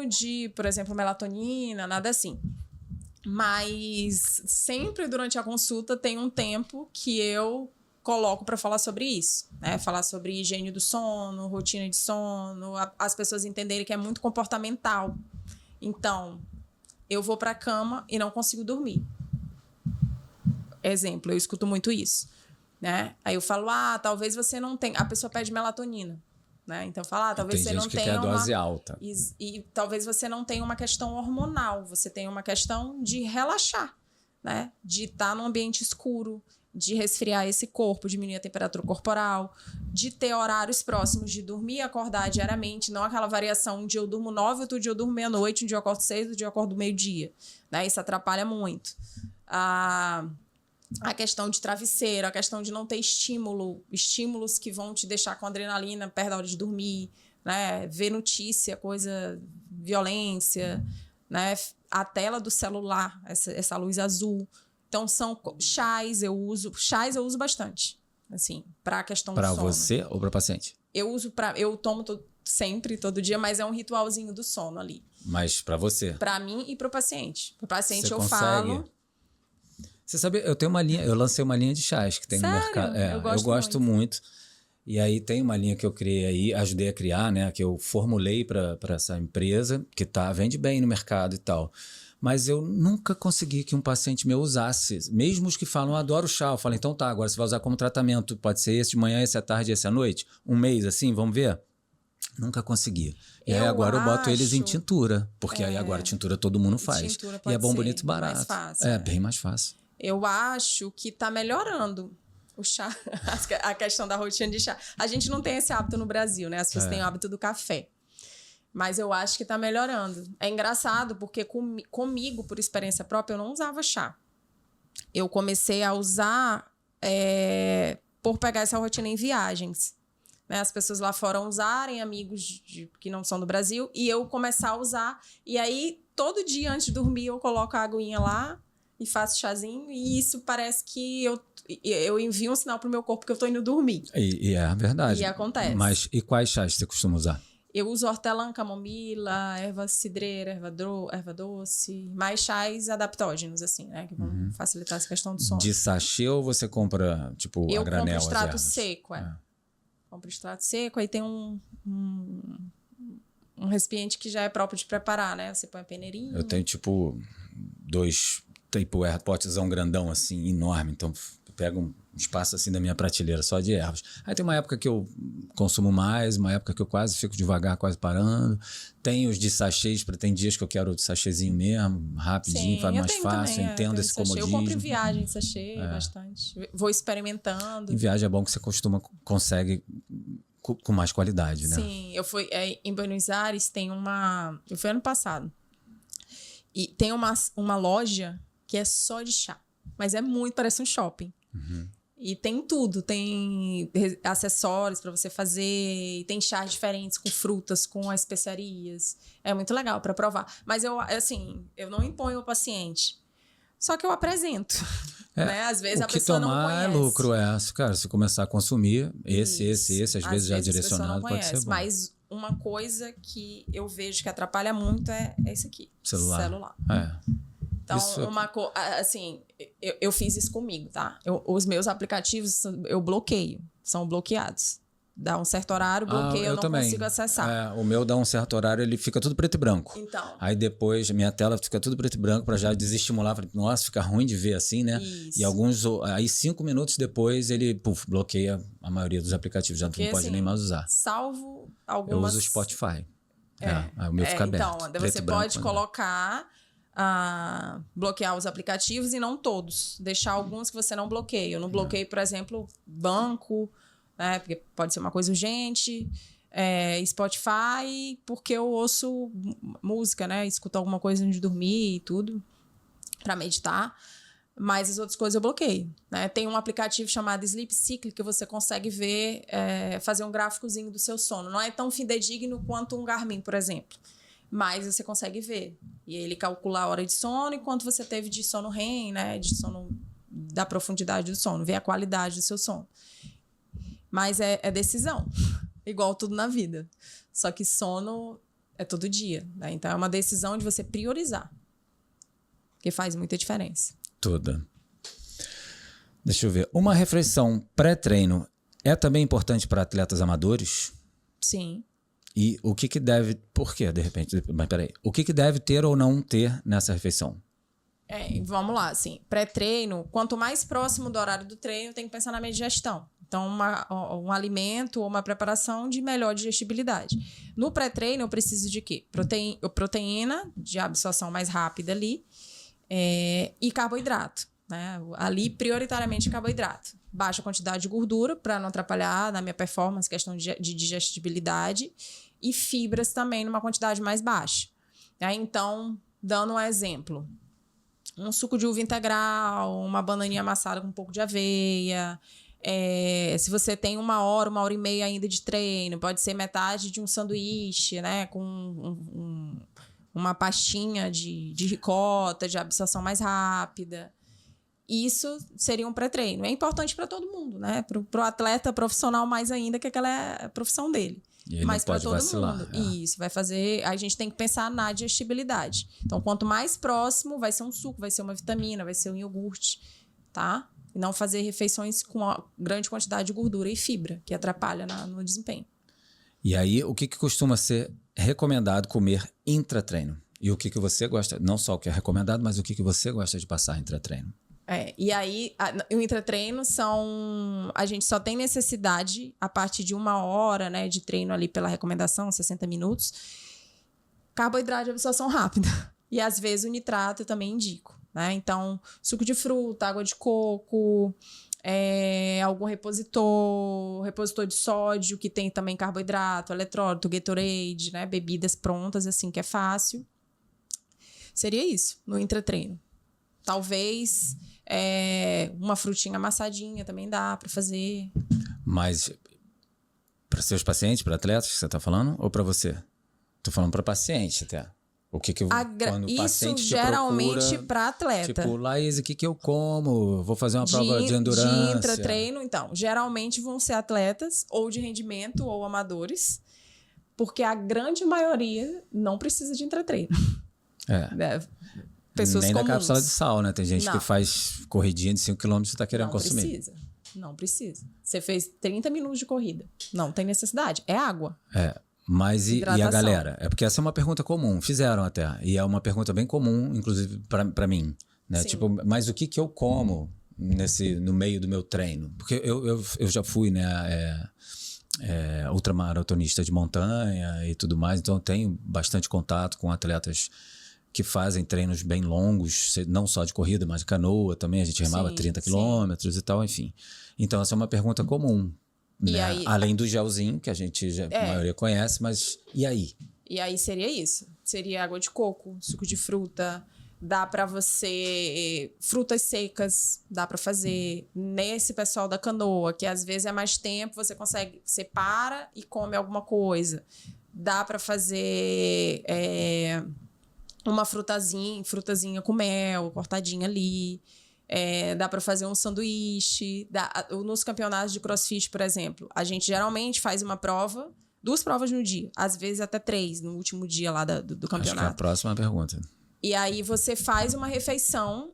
por exemplo, melatonina, nada assim. Mas sempre durante a consulta tem um tempo que eu coloco para falar sobre isso, né? Falar sobre higiene do sono, rotina de sono, as pessoas entenderem que é muito comportamental. Então, eu vou para a cama e não consigo dormir. Exemplo, eu escuto muito isso, né? Aí eu falo, talvez você não tenha... A pessoa pede melatonina, né? Então, fala, talvez você não tenha quer dose alta. E talvez você não tenha uma questão hormonal, você tenha uma questão de relaxar, né? De estar num ambiente escuro, de resfriar esse corpo, diminuir a temperatura corporal, de ter horários próximos, de dormir e acordar diariamente, não aquela variação, um dia eu durmo 9, outro dia eu durmo meia-noite, um dia eu acordo 6, outro dia eu acordo meio-dia, né? Isso atrapalha muito. A questão de travesseiro, a questão de não ter estímulos que vão te deixar com adrenalina perto da hora de dormir, né? Ver notícia, violência, né? A tela do celular, essa luz azul. Então, são chás, eu uso bastante, assim, para a questão do sono. Para você ou para o paciente? Eu tomo sempre, todo dia, mas é um ritualzinho do sono ali. Mas para você? Para mim e para o paciente. Para o paciente você falo... Você sabe, eu lancei uma linha de chás que tem no mercado. Eu gosto muito. E aí tem uma linha que eu criei aí, ajudei a criar, né? Que eu formulei para essa empresa, que vende bem no mercado e tal. Mas eu nunca consegui que um paciente meu usasse. Mesmo os que falam, adoro chá. Eu falo, então tá, agora você vai usar como tratamento. Pode ser esse de manhã, esse à tarde, esse à noite. Um mês assim, vamos ver? Nunca consegui. E aí agora eu boto eles em tintura. Porque aí agora tintura todo mundo faz. E é bom, bonito e barato. Mais fácil, bem mais fácil. Eu acho que tá melhorando o chá, a questão da rotina de chá. A gente não tem esse hábito no Brasil, né? As pessoas têm o hábito do café. Mas eu acho que tá melhorando. É engraçado porque comigo, por experiência própria, eu não usava chá. Eu comecei a usar por pegar essa rotina em viagens. Né? As pessoas lá fora usarem, amigos que não são do Brasil, e eu começar a usar. E aí, todo dia antes de dormir, eu coloco a aguinha lá e faço chazinho, e isso parece que eu envio um sinal pro meu corpo que eu tô indo dormir. E é verdade. E acontece. Mas e quais chás você costuma usar? Eu uso hortelã, camomila, erva cidreira, erva doce, mais chás adaptógenos, assim, né? Que vão facilitar essa questão do sono. De sachê ou você compra, tipo, a granel? Eu compro extrato seco, Compro extrato seco, aí tem um recipiente que já é próprio de preparar, né? Você põe a peneirinha. Eu tenho, tipo, 2... Tipo, potezão grandão, assim, enorme. Então, eu pego um espaço, assim, da minha prateleira só de ervas. Aí tem uma época que eu consumo mais, uma época que eu quase fico devagar, quase parando. Tem os de sachês, tem dias que eu quero de sachêzinho mesmo, rapidinho, faz mais fácil, também, entendo esse comodismo. Eu compro em viagem de sachê, bastante. Vou experimentando. Em viagem é bom que você consegue com mais qualidade, né? Sim, eu fui em Buenos Aires, eu fui ano passado. E tem uma loja que é só de chá. Mas parece um shopping. E tem tudo. Tem acessórios para você fazer. E tem chás diferentes com frutas, com especiarias. É muito legal para provar. Mas eu não imponho o paciente. Só que eu apresento. Né? Às vezes a pessoa não conhece. O que tomar é lucro, cara. Se começar a consumir, esse, às vezes já direcionado, pode ser bom. Mas uma coisa que eu vejo que atrapalha muito é esse aqui. Celular. Então, assim, eu fiz isso comigo, tá? Os meus aplicativos eu bloqueio, são bloqueados. Dá um certo horário, bloqueio, eu não consigo acessar. O meu dá um certo horário, ele fica tudo preto e branco. Então. Aí depois, minha tela fica tudo preto e branco para já desestimular. Nossa, fica ruim de ver assim, né? Isso. E aí 5 minutos depois, ele bloqueia a maioria dos aplicativos. Já não pode nem mais usar. Salvo algumas... Eu uso o Spotify. O meu fica aberto. Então, você pode colocar, bloquear os aplicativos e não todos. Deixar alguns que você não bloqueia. Eu não bloqueio, por exemplo, banco, né? Porque pode ser uma coisa urgente. Spotify, porque eu ouço música, né? Escuto alguma coisa antes de dormir e tudo, para meditar. Mas as outras coisas eu bloqueio, né? Tem um aplicativo chamado Sleep Cycle que você consegue ver, fazer um gráficozinho do seu sono. Não é tão fidedigno quanto um Garmin, por exemplo. Mas você consegue ver. E ele calcula a hora de sono e quanto você teve de sono REM, né? De sono, da profundidade do sono. Ver a qualidade do seu sono. Mas é decisão. Igual tudo na vida. Só que sono é todo dia, né? Então é uma decisão de você priorizar. Que faz muita diferença. Toda. Deixa eu ver. Uma refeição pré-treino é também importante para atletas amadores? Sim. E o que deve... Por quê, de repente? Mas peraí. O que deve ter ou não ter nessa refeição? Vamos lá, assim. Pré-treino, quanto mais próximo do horário do treino, tem que pensar na minha digestão. Então, um alimento ou uma preparação de melhor digestibilidade. No pré-treino, eu preciso de quê? Proteína, de absorção mais rápida ali, e carboidrato, né? Ali, prioritariamente, carboidrato. Baixa quantidade de gordura, para não atrapalhar na minha performance, questão de digestibilidade, e fibras também numa quantidade mais baixa. Então, dando um exemplo, um suco de uva integral, uma bananinha amassada com um pouco de aveia. Se você tem 1 hora, 1h30 ainda de treino, pode ser metade de um sanduíche, né? Com uma pastinha de ricota, de absorção mais rápida. Isso seria um pré-treino. É importante para todo mundo, né? Para o atleta profissional mais ainda, que aquela é a profissão dele. Mas para todo mundo. Isso, vai fazer... A gente tem que pensar na digestibilidade. Então, quanto mais próximo, vai ser um suco, vai ser uma vitamina, vai ser um iogurte, tá? E não fazer refeições com grande quantidade de gordura e fibra, que atrapalha no desempenho. E aí, o que costuma ser recomendado comer intra-treino? E o que você gosta, não só o que é recomendado, mas o que você gosta de passar intra-treino? E aí, o intratreino a gente só tem necessidade a partir de 1 hora, né, de treino ali pela recomendação, 60 minutos. Carboidrato de absorção rápida. E às vezes o nitrato eu também indico, né? Então, suco de fruta, água de coco, algum repositor de sódio, que tem também carboidrato, eletrólito, Gatorade, né? Bebidas prontas, assim, que é fácil. Seria isso, no intratreino. Talvez uma frutinha amassadinha também dá para fazer. Mas para seus pacientes, para atletas que você está falando, ou para você? Estou falando para paciente até. O que quando o paciente isso geralmente para atleta. Tipo, Laís, o que eu como? Vou fazer uma prova de endurance. De intratreino, então. Geralmente vão ser atletas ou de rendimento ou amadores, porque a grande maioria não precisa de intratreino. Pessoas nem comuns. da cápsula de sal, né? Tem gente que faz corridinha de 5 km e está querendo consumir. Não precisa. Você fez 30 minutos de corrida. Não tem necessidade. É água. Mas e a galera? Porque essa é uma pergunta comum. Fizeram até. E é uma pergunta bem comum, inclusive, para mim. Né? Tipo, mas o que eu como no meio do meu treino? Porque eu já fui, né? Ultramaratonista de montanha e tudo mais. Então, eu tenho bastante contato com atletas que fazem treinos bem longos, não só de corrida, mas de canoa também. A gente remava 30 quilômetros e tal, enfim. Então, essa é uma pergunta comum. Né? Aí, além do gelzinho, que a maioria conhece, mas e aí? E aí seria isso. Seria água de coco, suco de fruta. Dá para você... Frutas secas, dá para fazer. Nesse pessoal da canoa, que às vezes é mais tempo, você para e come alguma coisa. Dá para fazer... uma frutazinha com mel, cortadinha ali. Dá para fazer um sanduíche. Nos campeonatos de crossfit, por exemplo, a gente geralmente faz 2 provas no dia. Às vezes até 3 no último dia lá do campeonato. Acho que é a próxima pergunta. E aí você faz uma refeição,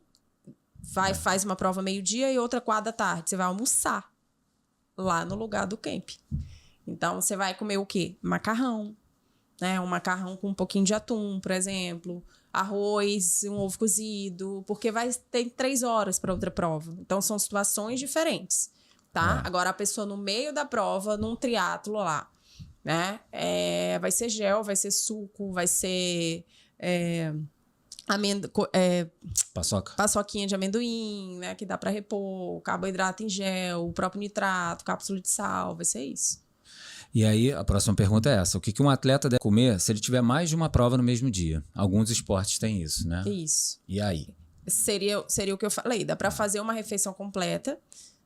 faz uma prova meio-dia e outra 4 da tarde. Você vai almoçar lá no lugar do camp. Então, você vai comer o quê? Macarrão. Né? Um macarrão com um pouquinho de atum, por exemplo, arroz, um ovo cozido, porque vai ter 3 horas para outra prova. Então, são situações diferentes, tá? Agora, a pessoa no meio da prova, num triatlo lá, né? Vai ser gel, vai ser suco, vai ser paçoquinha de amendoim, né? Que dá para repor, carboidrato em gel, o próprio nitrato, cápsula de sal, vai ser isso. E aí, a próxima pergunta é essa. O que um atleta deve comer se ele tiver mais de uma prova no mesmo dia? Alguns esportes têm isso, né? Isso. E aí? Seria o que eu falei. Dá para fazer uma refeição completa.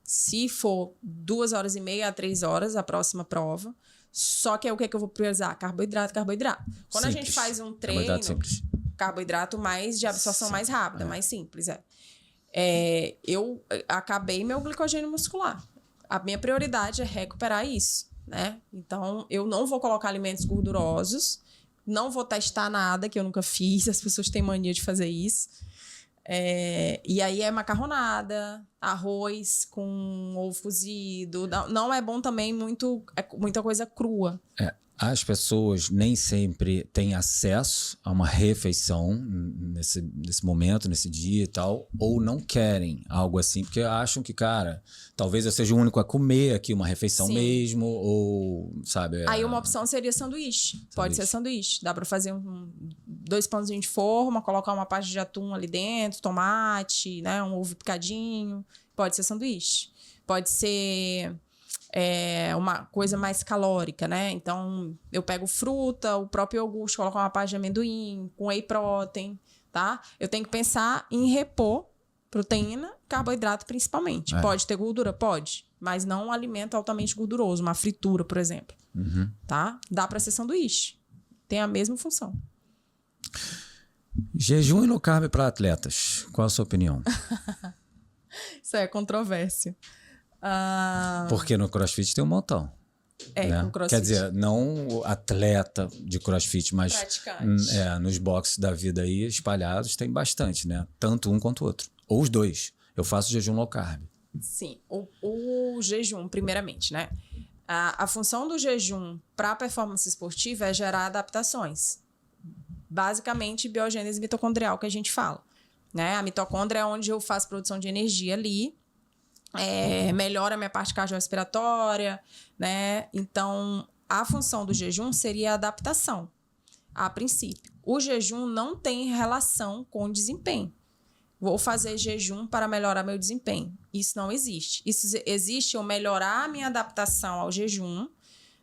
Se for 2h30 a 3 horas a próxima prova. Só que é o que eu vou priorizar? Carboidrato. Quando a gente faz um treino, carboidrato mais de absorção mais rápida, mais simples. Eu acabei meu glicogênio muscular. A minha prioridade é recuperar isso, né? Então, eu não vou colocar alimentos gordurosos, não vou testar nada que eu nunca fiz, as pessoas têm mania de fazer isso. E aí é macarronada, arroz com ovo cozido. Não é bom também muita coisa crua. As pessoas nem sempre têm acesso a uma refeição nesse momento, nesse dia e tal, ou não querem algo assim, porque acham que, cara, talvez eu seja o único a comer aqui uma refeição mesmo, ou, sabe... Aí uma opção seria sanduíche. Pode ser sanduíche. Dá pra fazer 2 pãozinhos de forma, colocar uma parte de atum ali dentro, tomate, né, um ovo picadinho. Pode ser sanduíche. Pode ser... uma coisa mais calórica, né? Então, eu pego fruta, o próprio iogurte, coloco uma parte de amendoim, com whey protein, tá? Eu tenho que pensar em repor proteína, carboidrato principalmente. Pode ter gordura? Pode. Mas não um alimento altamente gorduroso, uma fritura, por exemplo. Tá? Dá para ser sanduíche. Tem a mesma função. Jejum e low carb para atletas. Qual a sua opinião? Isso é controvérsia. Porque no CrossFit tem um montão. Né? Com CrossFit. Quer dizer, não o atleta de CrossFit, mas nos boxes da vida aí espalhados tem bastante, né? Tanto um quanto o outro. Ou os dois. Eu faço jejum low carb. Sim. O jejum, primeiramente, né? A função do jejum para a performance esportiva é gerar adaptações. Basicamente, biogênese mitocondrial que a gente fala. Né? A mitocôndria é onde eu faço produção de energia ali. Melhora a minha parte cardiorrespiratória, né? Então, a função do jejum seria a adaptação, a princípio. O jejum não tem relação com desempenho. Vou fazer jejum para melhorar meu desempenho. Isso não existe. Isso existe eu melhorar a minha adaptação ao jejum,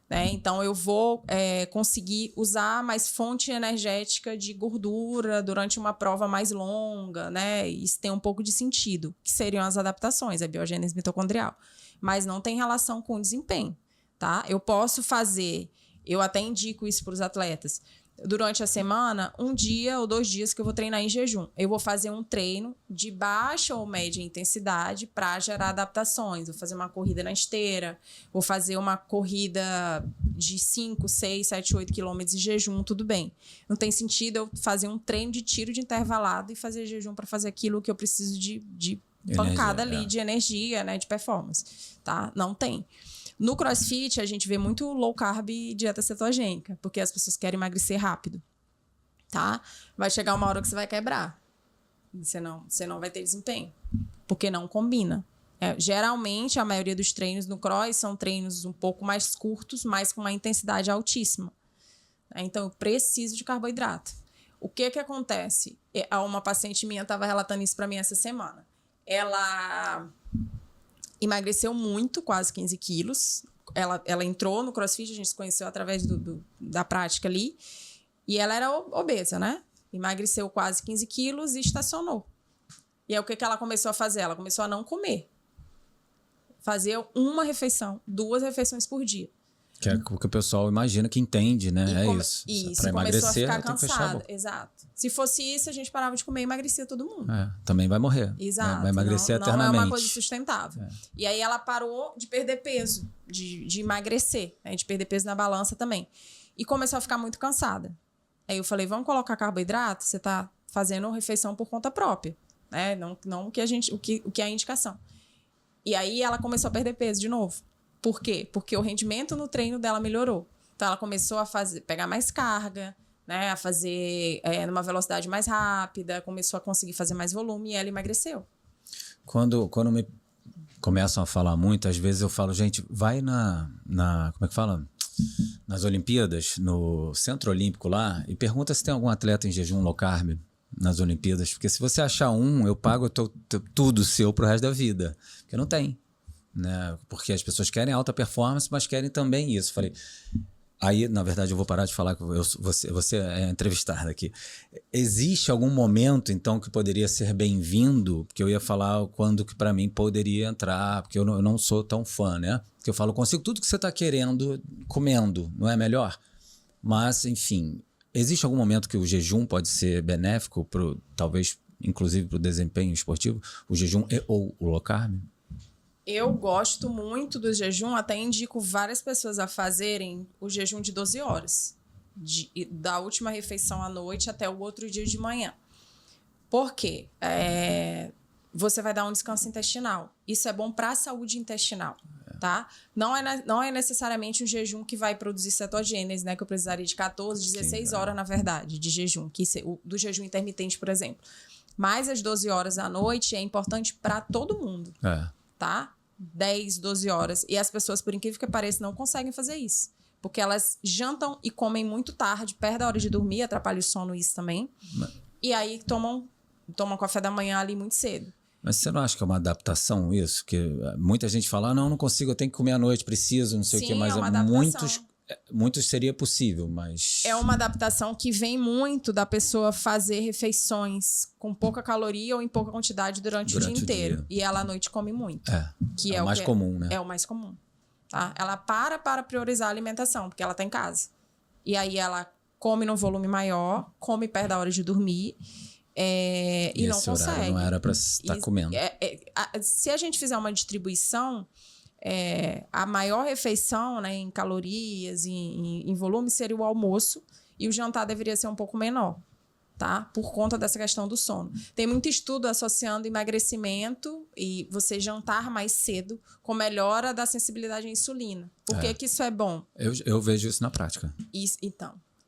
né? Então, eu vou conseguir usar mais fonte energética de gordura durante uma prova mais longa, né? Isso tem um pouco de sentido, que seriam as adaptações, a biogênese mitocondrial. Mas não tem relação com o desempenho, tá? Eu posso fazer, eu até indico isso para os atletas, durante a semana, 1 dia ou 2 dias que eu vou treinar em jejum. Eu vou fazer um treino de baixa ou média intensidade para gerar adaptações. Vou fazer uma corrida na esteira, vou fazer uma corrida de 5, 6, 7, 8 quilômetros de jejum, tudo bem. Não tem sentido eu fazer um treino de tiro de intervalado e fazer jejum para fazer aquilo que eu preciso de pancada ali, de energia, né, de performance, tá? Não tem. No CrossFit, a gente vê muito low carb e dieta cetogênica, porque as pessoas querem emagrecer rápido, tá? Vai chegar uma hora que você vai quebrar. Você não vai ter desempenho, porque não combina. Geralmente, a maioria dos treinos no cross são treinos um pouco mais curtos, mas com uma intensidade altíssima. Então, eu preciso de carboidrato. O que acontece? Uma paciente minha estava relatando isso para mim essa semana. Ela emagreceu muito, quase 15 quilos. Ela entrou no CrossFit, a gente se conheceu através da prática ali. E ela era obesa, né? Emagreceu quase 15 quilos e estacionou. E aí, o que ela começou a fazer? Ela começou a não comer. Fazer uma refeição, 2 refeições por dia. Que é o que o pessoal imagina que entende, né? Isso. Para emagrecer, a ficar tem que fechar a boca. Exato. Se fosse isso, a gente parava de comer e emagrecia todo mundo. Também vai morrer. Exato. Vai emagrecer eternamente. Não é uma coisa sustentável. E aí ela parou de perder peso, de emagrecer, né? De perder peso na balança também. E começou a ficar muito cansada. Aí eu falei, vamos colocar carboidrato? Você tá fazendo refeição por conta própria, né? Não o que é a indicação. E aí ela começou a perder peso de novo. Por quê? Porque o rendimento no treino dela melhorou. Então, ela começou a pegar mais carga, né? A fazer numa velocidade mais rápida, começou a conseguir fazer mais volume e ela emagreceu. Quando me começam a falar muito, às vezes eu falo, gente, vai como é que fala? nas Olimpíadas, no Centro Olímpico lá, e pergunta se tem algum atleta em jejum low carb nas Olimpíadas, porque se você achar um, eu pago tudo seu pro resto da vida, porque não tem, né? Porque as pessoas querem alta performance, mas querem também isso. Falei, aí, na verdade, eu vou parar de falar que você é entrevistada aqui. Existe algum momento, então, que poderia ser bem-vindo? Porque eu ia falar quando que para mim poderia entrar, porque eu não sou tão fã, né? Porque eu falo, consigo tudo que você está querendo comendo, não é melhor? Mas, enfim, existe algum momento que o jejum pode ser benéfico, talvez, inclusive, para o desempenho esportivo? O jejum ou o low carb? Eu gosto muito do jejum, até indico várias pessoas a fazerem o jejum de 12 horas. Da última refeição à noite até o outro dia de manhã. Por quê? Você vai dar um descanso intestinal. Isso é bom para a saúde intestinal, tá? Não é necessariamente um jejum que vai produzir cetogênese, né? Que eu precisaria de 14, 16 horas, na verdade, de jejum. Do jejum intermitente, por exemplo. Mas as 12 horas à noite é importante para todo mundo. Tá? 10, 12 horas. E as pessoas, por incrível que pareça, não conseguem fazer isso. Porque elas jantam e comem muito tarde, perto da hora de dormir, atrapalha o sono isso também. E aí tomam café da manhã ali muito cedo. Mas você não acha que é uma adaptação isso? Que muita gente fala, não consigo, eu tenho que comer à noite, preciso, não sei o quê. Mas muitos seria possível, mas... É uma adaptação que vem muito da pessoa fazer refeições com pouca caloria ou em pouca quantidade durante o dia inteiro. E ela à noite come muito. Que é o mais comum, né? É o mais comum. Tá? Ela para priorizar a alimentação, porque ela está em casa. E aí ela come num volume maior, come perto da hora de dormir... e não consegue. Não era para estar comendo. Se a gente fizer uma distribuição, a maior refeição, né, em calorias, em volume, seria o almoço, e o jantar deveria ser um pouco menor, tá? Por conta dessa questão do sono. Tem muito estudo associando emagrecimento e você jantar mais cedo com melhora da sensibilidade à insulina. Por que isso é bom? Eu vejo isso na prática.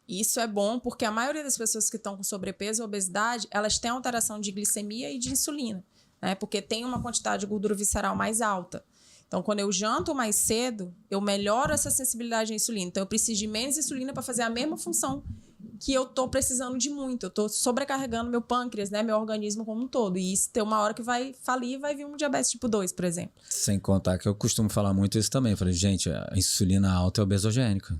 Isso é bom porque a maioria das pessoas que estão com sobrepeso ou obesidade, elas têm alteração de glicemia e de insulina, né? Porque tem uma quantidade de gordura visceral mais alta. Então, quando eu janto mais cedo, eu melhoro essa sensibilidade à insulina. Então, eu preciso de menos insulina para fazer a mesma função que eu estou precisando de muito. Eu estou sobrecarregando meu pâncreas, né? Meu organismo como um todo. E isso tem uma hora que vai falir e vai vir um diabetes tipo 2, por exemplo. Sem contar que eu costumo falar muito isso também. Eu falei, gente, a insulina alta é obesogênica.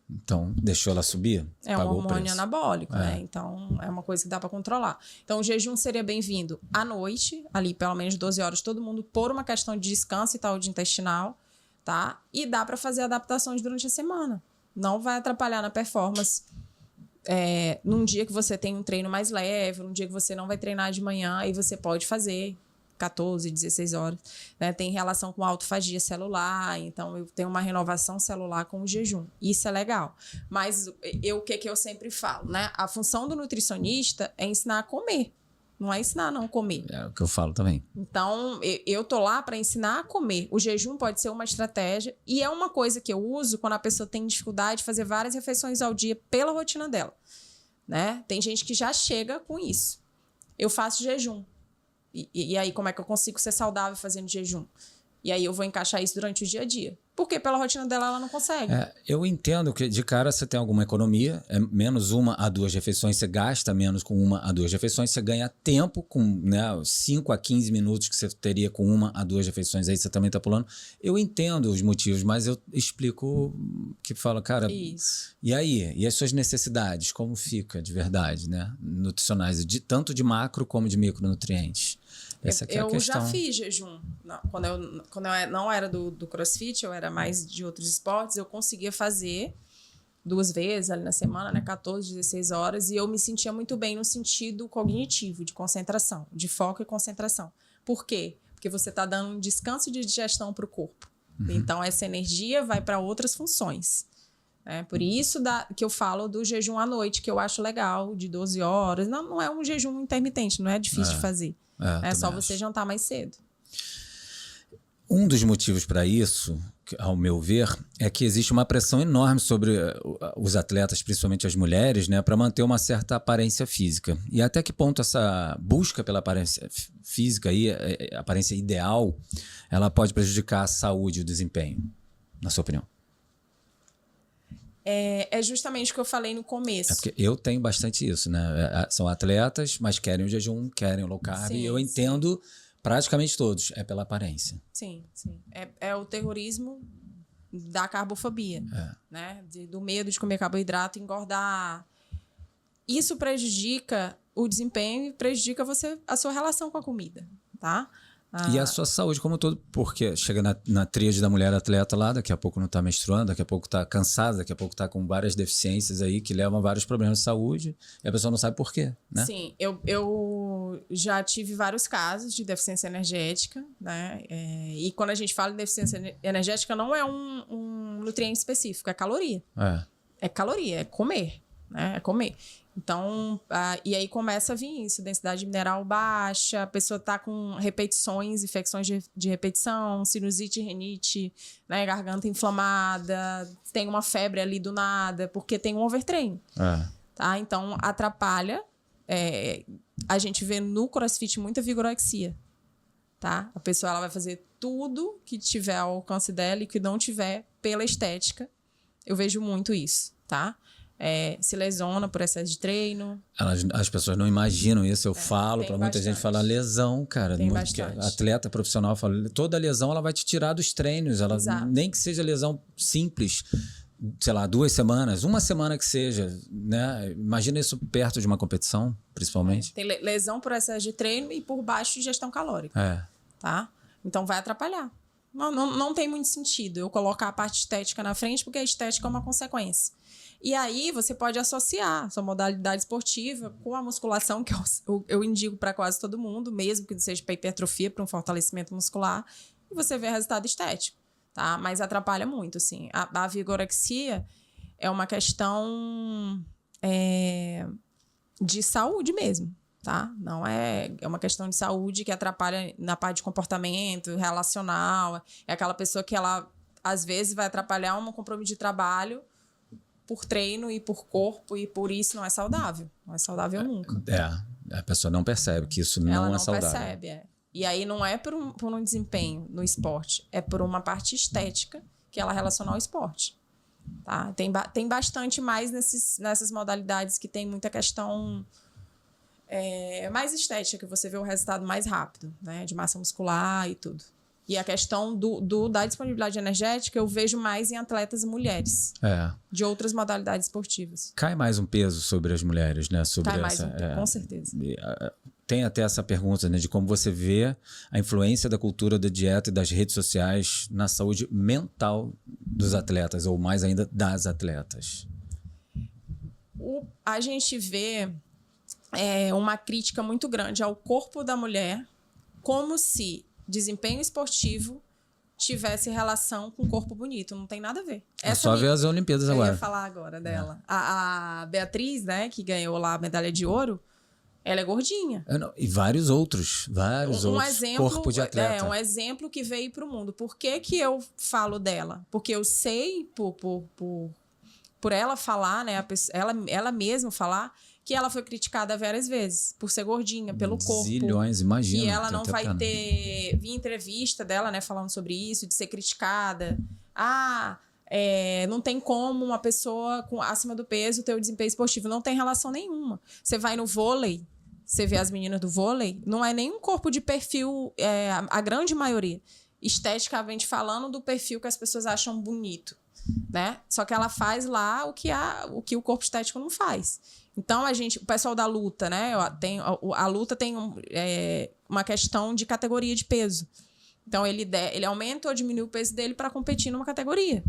Então, deixou ela subir, é um hormônio anabólico, né? Então, é uma coisa que dá para controlar. Então, o jejum seria bem-vindo à noite, ali pelo menos 12 horas, todo mundo por uma questão de descanso e saúde intestinal, tá? E dá para fazer adaptações durante a semana. Não vai atrapalhar na performance. Num dia que você tem um treino mais leve, num dia que você não vai treinar de manhã, aí você pode fazer 14, 16 horas, né? Tem relação com autofagia celular, então eu tenho uma renovação celular com o jejum. Isso é legal. Mas o que eu sempre falo, né? A função do nutricionista é ensinar a comer. Não é ensinar a não comer. É o que eu falo também. Então, eu tô lá para ensinar a comer. O jejum pode ser uma estratégia e é uma coisa que eu uso quando a pessoa tem dificuldade de fazer várias refeições ao dia pela rotina dela, né? Tem gente que já chega com isso. Eu faço jejum. E aí, como é que eu consigo ser saudável fazendo jejum? E aí eu vou encaixar isso durante o dia a dia. Porque pela rotina dela, ela não consegue. Eu entendo que de cara você tem alguma economia, menos 1 a 2 refeições, você gasta menos com 1 a 2 refeições, você ganha tempo com, né, 5 a 15 minutos que você teria com 1 a 2 refeições, aí você também tá pulando. Eu entendo os motivos, mas eu explico que fala, cara, isso. E aí? E as suas necessidades? Como fica de verdade, né? Nutricionais, tanto de macro como de micronutrientes. Essa aqui é a questão. Eu já fiz jejum. Quando eu não era do CrossFit, eu era mais de outros esportes, eu conseguia fazer 2 vezes ali na semana, né? 14, 16 horas, e eu me sentia muito bem no sentido cognitivo, de concentração, de foco e concentração. Por quê? Porque você está dando um descanso de digestão para o corpo. Então, essa energia vai para outras funções. Por isso que eu falo do jejum à noite, que eu acho legal, de 12 horas. Não é um jejum intermitente, não é difícil de fazer. É só você jantar mais cedo. Um dos motivos para isso, ao meu ver, é que existe uma pressão enorme sobre os atletas, principalmente as mulheres, né, para manter uma certa aparência física. E até que ponto essa busca pela aparência física, aparência ideal, ela pode prejudicar a saúde e o desempenho, na sua opinião? É justamente o que eu falei no começo. É porque eu tenho bastante isso, né? São atletas, mas querem o jejum, querem o low carb. Sim, e eu entendo praticamente todos. É pela aparência. Sim. É o terrorismo da carbofobia, né? Do medo de comer carboidrato e engordar. Isso prejudica o desempenho e prejudica a sua relação com a comida, tá? E a sua saúde como um todo, porque chega na tríade da mulher atleta lá, daqui a pouco não está menstruando, daqui a pouco está cansada, daqui a pouco está com várias deficiências aí que levam a vários problemas de saúde e a pessoa não sabe por quê, né? Sim, eu já tive vários casos de deficiência energética, né? E quando a gente fala em deficiência energética, não é um nutriente específico, é caloria. É caloria, é comer, né? É comer. Então, e aí começa a vir isso, densidade mineral baixa, a pessoa tá com repetições, infecções de repetição, sinusite, rinite, né, garganta inflamada, tem uma febre ali do nada, porque tem um overtraining. Tá? Então, atrapalha. A gente vê no CrossFit muita vigorexia. Tá? A pessoa ela vai fazer tudo que tiver ao alcance dela e que não tiver pela estética. Eu vejo muito isso, tá? Se lesiona por excesso de treino. As pessoas não imaginam isso. Eu falo para muita gente, fala lesão, cara. Tem muito, bastante. Atleta profissional fala, toda lesão ela vai te tirar dos treinos. Ela, nem que seja lesão simples, sei lá, 2 semanas, 1 semana que seja, né? Imagina isso perto de uma competição, principalmente. Tem lesão por excesso de treino e por baixo ingestão calórica. Tá? Então vai atrapalhar. Não tem muito sentido eu colocar a parte estética na frente, porque a estética é uma consequência. E aí você pode associar sua modalidade esportiva com a musculação, que eu indico para quase todo mundo, mesmo que não seja para hipertrofia, para um fortalecimento muscular, e você vê resultado estético, tá? Mas atrapalha muito, assim. A vigorexia é uma questão de saúde mesmo, tá? Não é uma questão de saúde que atrapalha na parte de comportamento, relacional. É aquela pessoa que ela, às vezes, vai atrapalhar um compromisso de trabalho por treino e por corpo, e por isso não é saudável. Não é saudável nunca. A pessoa não percebe que isso não é saudável. Ela não percebe, E aí não é por um desempenho no esporte, é por uma parte estética que ela relaciona ao esporte. Tá? Tem bastante mais nessas modalidades que tem muita questão mais estética, que você vê o resultado mais rápido, né? De massa muscular e tudo. E a questão da disponibilidade energética eu vejo mais em atletas mulheres. De outras modalidades esportivas. Cai mais um peso sobre as mulheres, né? Cai mais um peso, com certeza. Tem até essa pergunta, né? De como você vê a influência da cultura da dieta e das redes sociais na saúde mental dos atletas, ou mais ainda das atletas. A gente vê uma crítica muito grande ao corpo da mulher, como se desempenho esportivo tivesse relação com corpo bonito. Não tem nada a ver. É só ver as Olimpíadas agora. Eu ia falar agora dela. A Beatriz, né, que ganhou lá a medalha de ouro, ela é gordinha. E vários outros corpos de atleta. Um exemplo que veio para o mundo. Por que eu falo dela? Porque eu sei, por ela falar, né, ela mesma falar, que ela foi criticada várias vezes por ser gordinha, pelo corpo. Zilhões, imagina. E ela não vai ter... Vi entrevista dela, né, falando sobre isso, de ser criticada. Não tem como uma pessoa acima do peso ter o desempenho esportivo. Não tem relação nenhuma. Você vai no vôlei, você vê as meninas do vôlei, não é nenhum corpo de perfil, a grande maioria, esteticamente falando, do perfil que as pessoas acham bonito, né? Só que ela faz lá o que o corpo estético não faz. Então, o pessoal da luta, né? A luta tem uma questão de categoria de peso. Então, ele aumenta ou diminui o peso dele para competir numa categoria.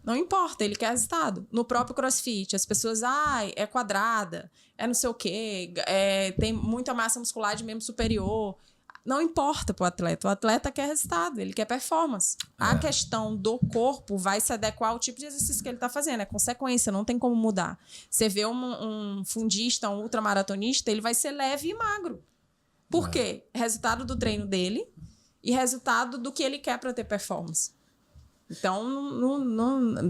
Não importa, ele quer resultado. No próprio CrossFit, as pessoas, é quadrada, é não sei o quê, tem muita massa muscular de membro superior. Não importa para o atleta quer resultado, ele quer performance. A questão do corpo vai se adequar ao tipo de exercício que ele está fazendo, é consequência, não tem como mudar. Você vê um fundista, um ultramaratonista, ele vai ser leve e magro. Por quê? Resultado do treino dele e resultado do que ele quer para ter performance. Então,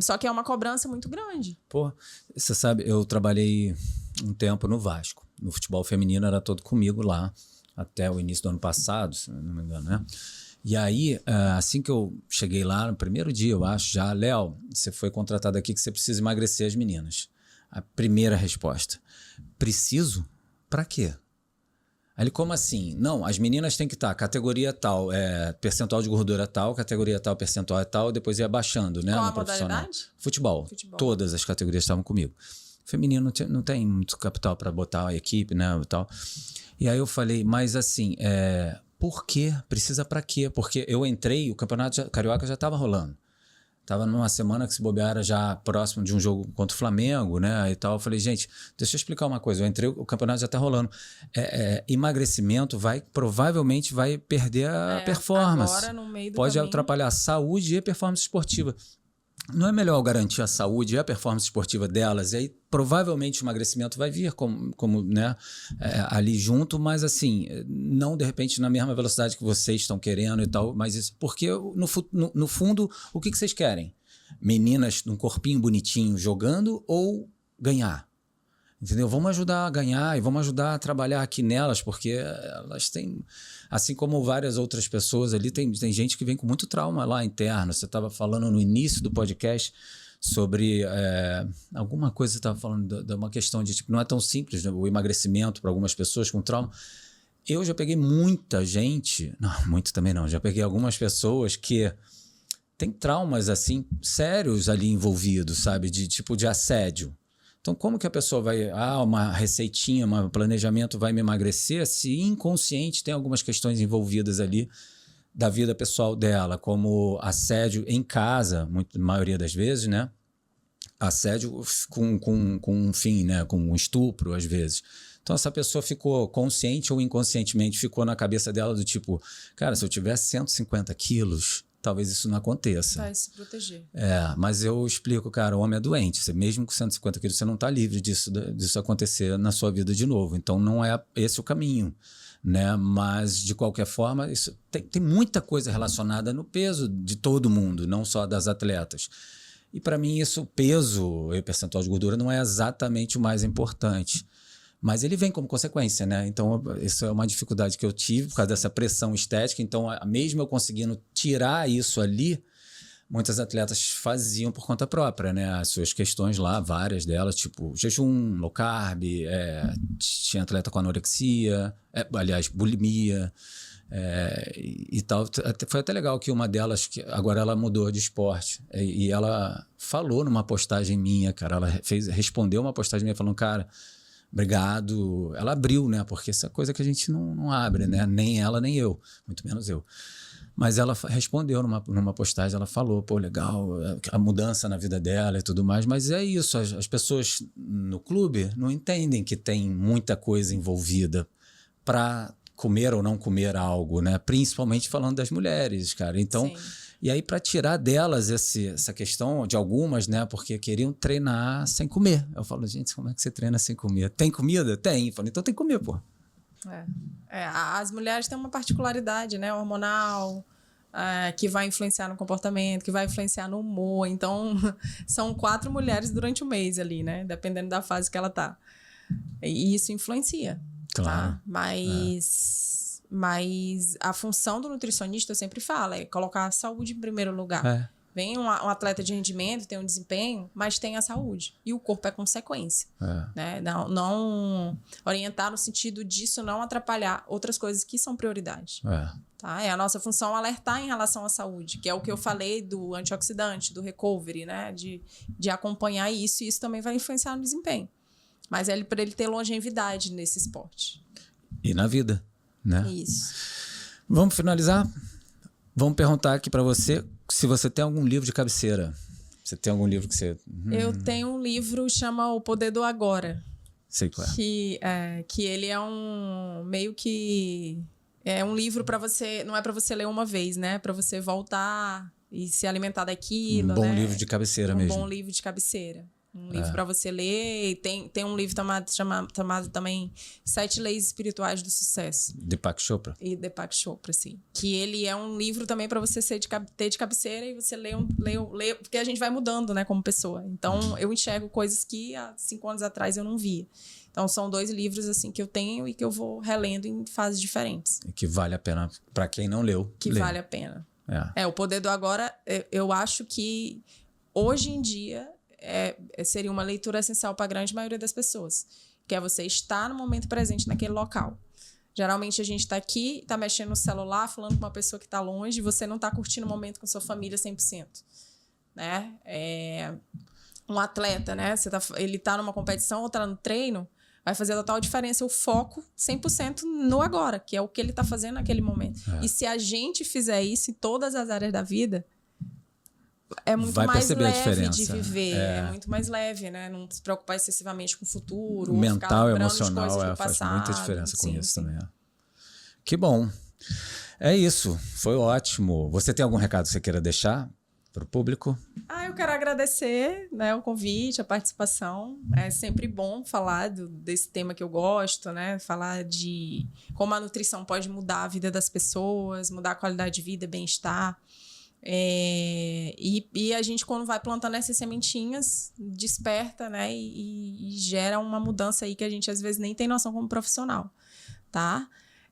só que é uma cobrança muito grande. Pô, você sabe, eu trabalhei um tempo no Vasco. No futebol feminino era todo comigo lá. Até o início do ano passado, se não me engano, né? E aí, assim que eu cheguei lá, no primeiro dia, eu acho, já, Léo, você foi contratado aqui que você precisa emagrecer as meninas. A primeira resposta, preciso? Pra quê? Aí ele, como assim? Não, as meninas têm que estar categoria tal, percentual de gordura tal, categoria tal, percentual é tal, depois ia baixando, né? Qual no a profissional. modalidade? Futebol. Todas as categorias estavam comigo. Feminino não tem muito capital para botar a equipe, né? E tal. E aí eu falei, mas assim, por quê? Precisa para quê? Porque eu entrei, o Campeonato Carioca já estava rolando. Tava numa semana que se bobeara já próximo de um jogo contra o Flamengo, né? E tal. Eu falei, gente, deixa eu explicar uma coisa. Eu entrei, o campeonato já tá rolando. Emagrecimento provavelmente vai perder a performance. Agora, no meio do Pode caminho, atrapalhar a saúde e a performance esportiva. Não é melhor garantir a saúde e a performance esportiva delas? E aí, provavelmente, o emagrecimento vai vir como né, ali junto, mas assim, não de repente na mesma velocidade que vocês estão querendo e tal, mas isso, porque no fundo, o que vocês querem? Meninas num corpinho bonitinho jogando ou ganhar? Entendeu? Vamos ajudar a ganhar e vamos ajudar a trabalhar aqui nelas, porque elas têm, assim como várias outras pessoas ali, tem gente que vem com muito trauma lá interno. Você estava falando no início do podcast sobre alguma coisa, você estava falando de uma questão de, tipo, não é tão simples, né? O emagrecimento para algumas pessoas com trauma. Eu já peguei muita gente, não, muito também não, já peguei algumas pessoas que têm traumas assim, sérios ali envolvidos, sabe? De tipo de assédio. Então, como que a pessoa vai... uma receitinha, um planejamento vai me emagrecer se inconsciente tem algumas questões envolvidas ali da vida pessoal dela, como assédio em casa, a maioria das vezes, né? Assédio com um fim, né? Com um estupro, às vezes. Então, essa pessoa ficou consciente ou inconscientemente, ficou na cabeça dela do tipo, cara, se eu tivesse 150 quilos... talvez isso não aconteça. Vai se proteger. Mas eu explico, cara, o homem é doente. Você, mesmo com 150 quilos, você não está livre disso acontecer na sua vida de novo. Então, não é esse o caminho, né? Mas, de qualquer forma, isso tem muita coisa relacionada no peso de todo mundo, não só das atletas. E, para mim, isso, o peso e percentual de gordura não é exatamente o mais importante. Mas ele vem como consequência, né? Então, isso é uma dificuldade que eu tive por causa dessa pressão estética. Então, mesmo eu conseguindo tirar isso ali, muitas atletas faziam por conta própria, né? As suas questões lá, várias delas, tipo jejum, low carb, tinha atleta com anorexia, aliás, bulimia e tal. Foi até legal que uma delas, que agora ela mudou de esporte, e ela falou numa postagem minha, cara, ela respondeu uma postagem minha falando, cara, obrigado. Ela abriu, né? Porque essa coisa que a gente não abre, né? Nem ela, nem eu. Muito menos eu. Mas ela respondeu numa postagem, ela falou, pô, legal, a mudança na vida dela e tudo mais. Mas é isso, as pessoas no clube não entendem que tem muita coisa envolvida para comer ou não comer algo, né? Principalmente falando das mulheres, cara. Então... Sim. E aí, para tirar delas essa questão, de algumas, né? Porque queriam treinar sem comer. Eu falo, gente, como é que você treina sem comer? Tem comida? Tem. Eu falo, então tem que comer, pô. As mulheres têm uma particularidade, né? Hormonal, que vai influenciar no comportamento, que vai influenciar no humor. Então, são 4 mulheres durante o mês ali, né? Dependendo da fase que ela tá. E isso influencia. Claro. Tá? Mas a função do nutricionista, eu sempre falo, é colocar a saúde em primeiro lugar. Vem um atleta de rendimento, tem um desempenho, mas tem a saúde. E o corpo é consequência. Né? Não orientar no sentido disso não atrapalhar outras coisas que são prioridade. Tá? É a nossa função alertar em relação à saúde, que é o que eu falei do antioxidante, do recovery, né? De acompanhar isso, e isso também vai influenciar no desempenho. Mas é para ele ter longevidade nesse esporte. E na vida. Né? Isso. Vamos finalizar? Vamos perguntar aqui para você se você tem algum livro de cabeceira. Você tem algum livro que você... Eu tenho um livro que chama O Poder do Agora. Sei qual é. Que ele é meio que... É um livro para você... Não é para você ler uma vez, né? Para você voltar e se alimentar daquilo. Um bom livro de cabeceira mesmo. Um bom livro de cabeceira. Um livro para você ler. E tem um livro chamado também 7 Leis Espirituais do Sucesso. Deepak Chopra. E Deepak Chopra, sim. Que ele é um livro também para você ter de cabeceira e você lê, porque a gente vai mudando, né, como pessoa. Então, eu enxergo coisas que há 5 anos atrás eu não via. Então, são 2 livros, assim, que eu tenho e que eu vou relendo em fases diferentes. E que vale a pena para quem não leu. Que vale a pena. O Poder do Agora, eu acho que hoje em dia seria uma leitura essencial para a grande maioria das pessoas, que é você estar no momento presente naquele local. Geralmente a gente está aqui, está mexendo no celular, falando com uma pessoa que está longe, e você não está curtindo o momento com sua família 100%. Né? Um atleta, né? Ele está numa competição ou está no treino, vai fazer a total diferença o foco 100% no agora, que é o que ele está fazendo naquele momento. E se a gente fizer isso em todas as áreas da vida, é muito mais leve de viver, é muito mais leve, né? Não se preocupar excessivamente com o futuro. Mental, emocional, faz muita diferença com isso também. Que bom. É isso, foi ótimo. Você tem algum recado que você queira deixar para o público? Eu quero agradecer, né, o convite, a participação. É sempre bom falar desse tema que eu gosto, né? Falar de como a nutrição pode mudar a vida das pessoas, mudar a qualidade de vida, bem-estar. E a gente, quando vai plantando essas sementinhas, desperta, né? E gera uma mudança aí que a gente às vezes nem tem noção como profissional, tá?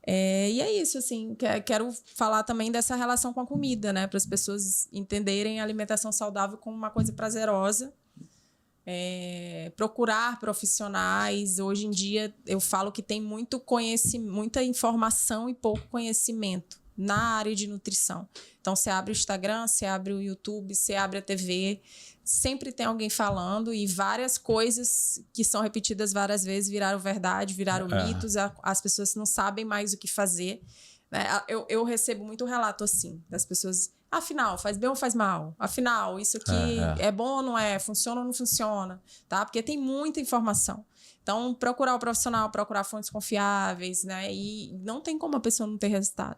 E é isso, assim, quero falar também dessa relação com a comida, né? Para as pessoas entenderem a alimentação saudável como uma coisa prazerosa. Procurar profissionais. Hoje em dia eu falo que tem muita informação e pouco conhecimento na área de nutrição. Então, você abre o Instagram, você abre o YouTube, você abre a TV, sempre tem alguém falando, e várias coisas que são repetidas várias vezes viraram verdade, viraram mitos, as pessoas não sabem mais o que fazer. Né? Eu recebo muito relato assim, das pessoas, afinal, faz bem ou faz mal? Afinal, isso aqui é bom ou não é? Funciona ou não funciona? Tá? Porque tem muita informação. Então, procurar o profissional, procurar fontes confiáveis, né? E não tem como a pessoa não ter resultado.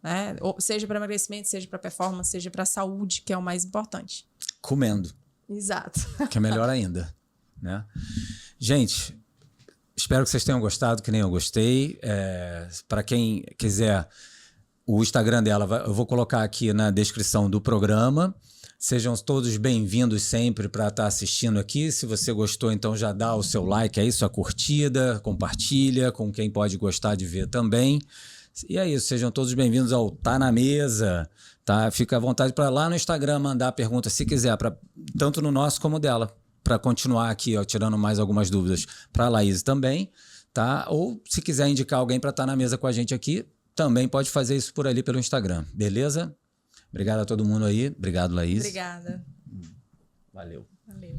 Né? Seja para emagrecimento, seja para performance, seja para saúde, que é o mais importante. Comendo. Exato. Que é melhor ainda. Né? Gente, espero que vocês tenham gostado, que nem eu gostei. Para quem quiser, o Instagram dela, eu vou colocar aqui na descrição do programa. Sejam todos bem-vindos sempre para estar assistindo aqui. Se você gostou, então já dá o seu like aí, sua curtida, compartilha com quem pode gostar de ver também. E é isso, sejam todos bem-vindos ao Tá Na Mesa, tá? Fica à vontade para lá no Instagram mandar perguntas, se quiser, tanto no nosso como dela, para continuar aqui, ó, tirando mais algumas dúvidas para a Laís também, tá? Ou se quiser indicar alguém para estar na mesa com a gente aqui, também pode fazer isso por ali pelo Instagram, beleza? Obrigado a todo mundo aí, obrigado, Laís. Obrigada. Valeu. Valeu.